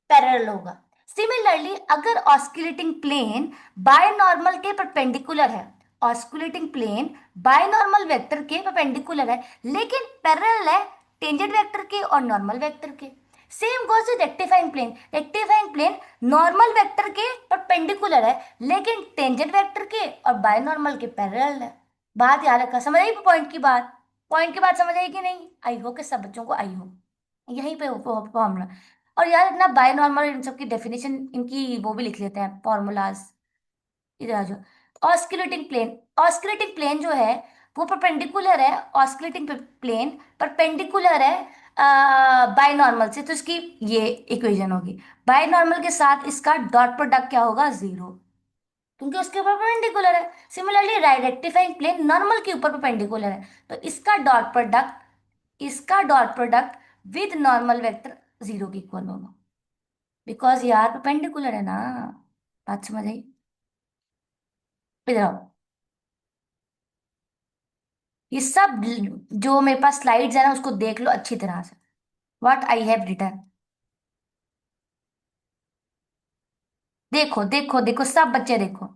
पैरेलल होगा। सिमिलरली अगर ऑस्कुलेटिंग प्लेन बाय नॉर्मल के परपेंडिकुलर है, osculating plane binormal vector के परपेंडिकुलर है, लेकिन पैरेलल है टेंजेंट वेक्टर के और नॉर्मल वेक्टर के। Same goes with rectifying plane, rectifying plane normal vector के परपेंडिकुलर है, लेकिन टेंजेंट वेक्टर के और बाय नॉर्मल के पैरेलल है। बात याद रखा, समझ आई पॉइंट की बात? पॉइंट की बात समझ आई कि नहीं? आई हो कि सब बच्चों को आई हो, यहीं पे फॉर्मूला। और यार इतना बायनॉर्मल इन सब की डेफिनेशन, इनकी वो भी लिख लेते हैं फॉर्मूलाज। इधर आ जाओ। ऑस्कुलेटिंग प्लेन, ऑस्कुलेटिंग प्लेन जो है वो परपेंडिकुलर है, ऑस्कुलेटिंग प्लेन परपेंडिकुलर है बायनॉर्मल से, तो इसकी ये इक्वेशन होगी। बायनॉर्मल के साथ इसका डॉट प्रोडक्ट क्या होगा? जीरो, क्योंकि उसके ऊपर परपेंडिकुलर है। सिमिलरली रेक्टिफाइंग प्लेन नॉर्मल के ऊपर परपेंडिकुलर है, तो इसका dot product with normal vector zero के इक्वल होगा, बिकॉज यार परपेंडिकुलर है ना। बात समझ आई? इधर आओ। ये सब जो मेरे पास स्लाइड्स है ना, उसको देख लो अच्छी तरह से, व्हाट आई हैव रिटन। देखो देखो देखो, सब बच्चे देखो।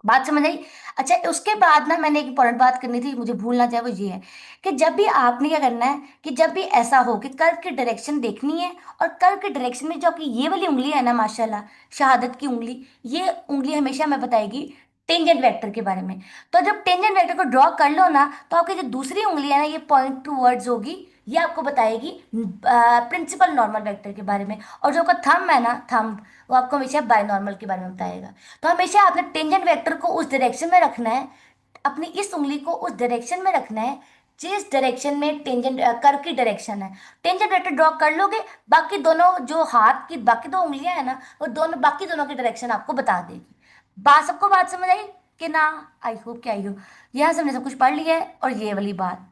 बात समझ आई? अच्छा, उसके बाद ना मैंने एक इंपॉर्टेंट बात करनी थी, मुझे भूलना चाहे, वो ये है कि जब भी आपने क्या करना है कि जब भी ऐसा हो कि कर्व की डायरेक्शन देखनी है, और कर्व की डायरेक्शन में जो आपकी ये वाली उंगली है ना, माशाल्लाह शहादत की उंगली, ये उंगली हमेशा हमें बताएगी टेंजेंट वेक्टर के बारे में। तो जब टेंजेंट वेक्टर को ड्रॉ कर लो ना, तो आपकी जो दूसरी उंगली है ना, ये पॉइंट टू वर्ड्स होगी, ये आपको बताएगी प्रिंसिपल नॉर्मल वेक्टर के बारे में। और जो आपका थंब है ना, थंब, वो आपको हमेशा बायनॉर्मल के बारे में बताएगा। तो हमेशा आपने टेंजेंट वेक्टर को उस डायरेक्शन में रखना है, अपनी इस उंगली को उस डायरेक्शन में रखना है जिस डायरेक्शन में टेंजेंट कर्व की डायरेक्शन है। टेंजेंट वेक्टर ड्रॉ कर लोगे, बाकी दोनों जो हाथ की बाकी दो उंगलियां है ना, वो दोनों बाकी दोनों की डायरेक्शन आपको बता देगी। बात सबको बात समझ आई कि ना? आई होप कि आई हो। यहाँ से हमने सब कुछ पढ़ लिया है, और ये वाली बात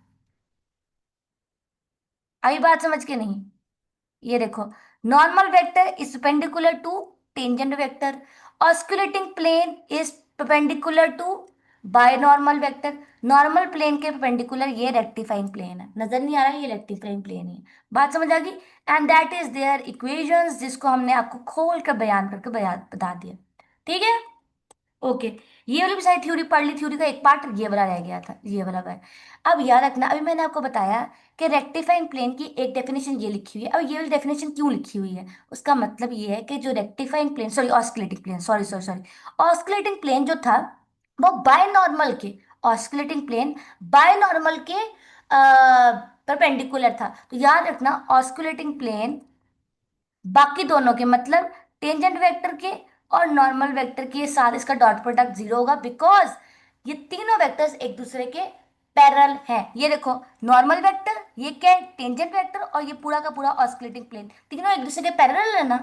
आई बात समझ के नहीं? ये देखो, normal vector is perpendicular to tangent vector, osculating plane is perpendicular to binormal vector, normal plane के perpendicular ये रेक्टिफाइंग प्लेन है, नजर नहीं आ रहा है? ये रेक्टिफाइंग प्लेन है। बात समझ आ गई? And that is their equations, जिसको हमने आपको खोल कर बयान करके बयान बता दिया। ठीक है, ओके। ये वाली भी सारी थ्योरी पढ़ ली, थ्योरी का एक पार्ट ये वाला रह गया था, ये वाला है। अब याद रखना, अभी मैंने आपको बताया कि रेक्टिफाइंग प्लेन की एक डेफिनेशन ये लिखी हुई है। अब ये वाली डेफिनेशन क्यों लिखी हुई है? उसका मतलब ये है कि जो rectifying plane, sorry osculating plane, sorry sorry sorry, osculating plane जो था वो बाय नॉर्मल के, ऑस्कुलेटिंग प्लेन बाय नॉर्मल के परपेंडिकुलर था। तो याद रखना, ऑस्कुलेटिंग प्लेन बाकी दोनों के, मतलब टेंजेंट वेक्टर के और नॉर्मल वेक्टर के साथ इसका डॉट प्रोडक्ट जीरो होगा, बिकॉज ये तीनों वेक्टर्स एक दूसरे के पैरेलल हैं। ये देखो, नॉर्मल वेक्टर, ये क्या है? टेंजेंट वेक्टर, और ये पूरा का पूरा ऑस्कुलेटिंग प्लेन, तीनों एक दूसरे के पैरेलल है ना।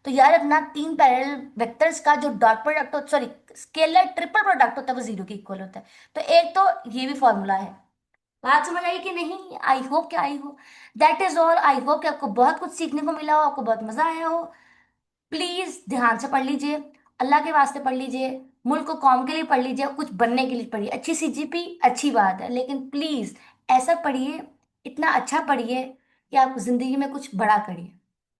तो याद रखना, तीन पैरेलल वेक्टर्स का जो dot product, sorry, scalar triple product होता है वो जीरो के इक्वल होता है। तो एक तो ये भी फॉर्मूला है। बात समझ आई कि नहीं? आई होप, क्या आई हो। That is all. I hope कि आपको बहुत कुछ सीखने को मिला हो, आपको बहुत मजा आया हो। प्लीज ध्यान से पढ़ लीजिए, अल्लाह के वास्ते पढ़ लीजिए, मुल्क को कौम के लिए पढ़ लीजिए, कुछ बनने के लिए पढ़िए। अच्छी सीजीपी अच्छी बात है, लेकिन प्लीज ऐसा पढ़िए, इतना अच्छा पढ़िए कि आप जिंदगी में कुछ बड़ा करिए।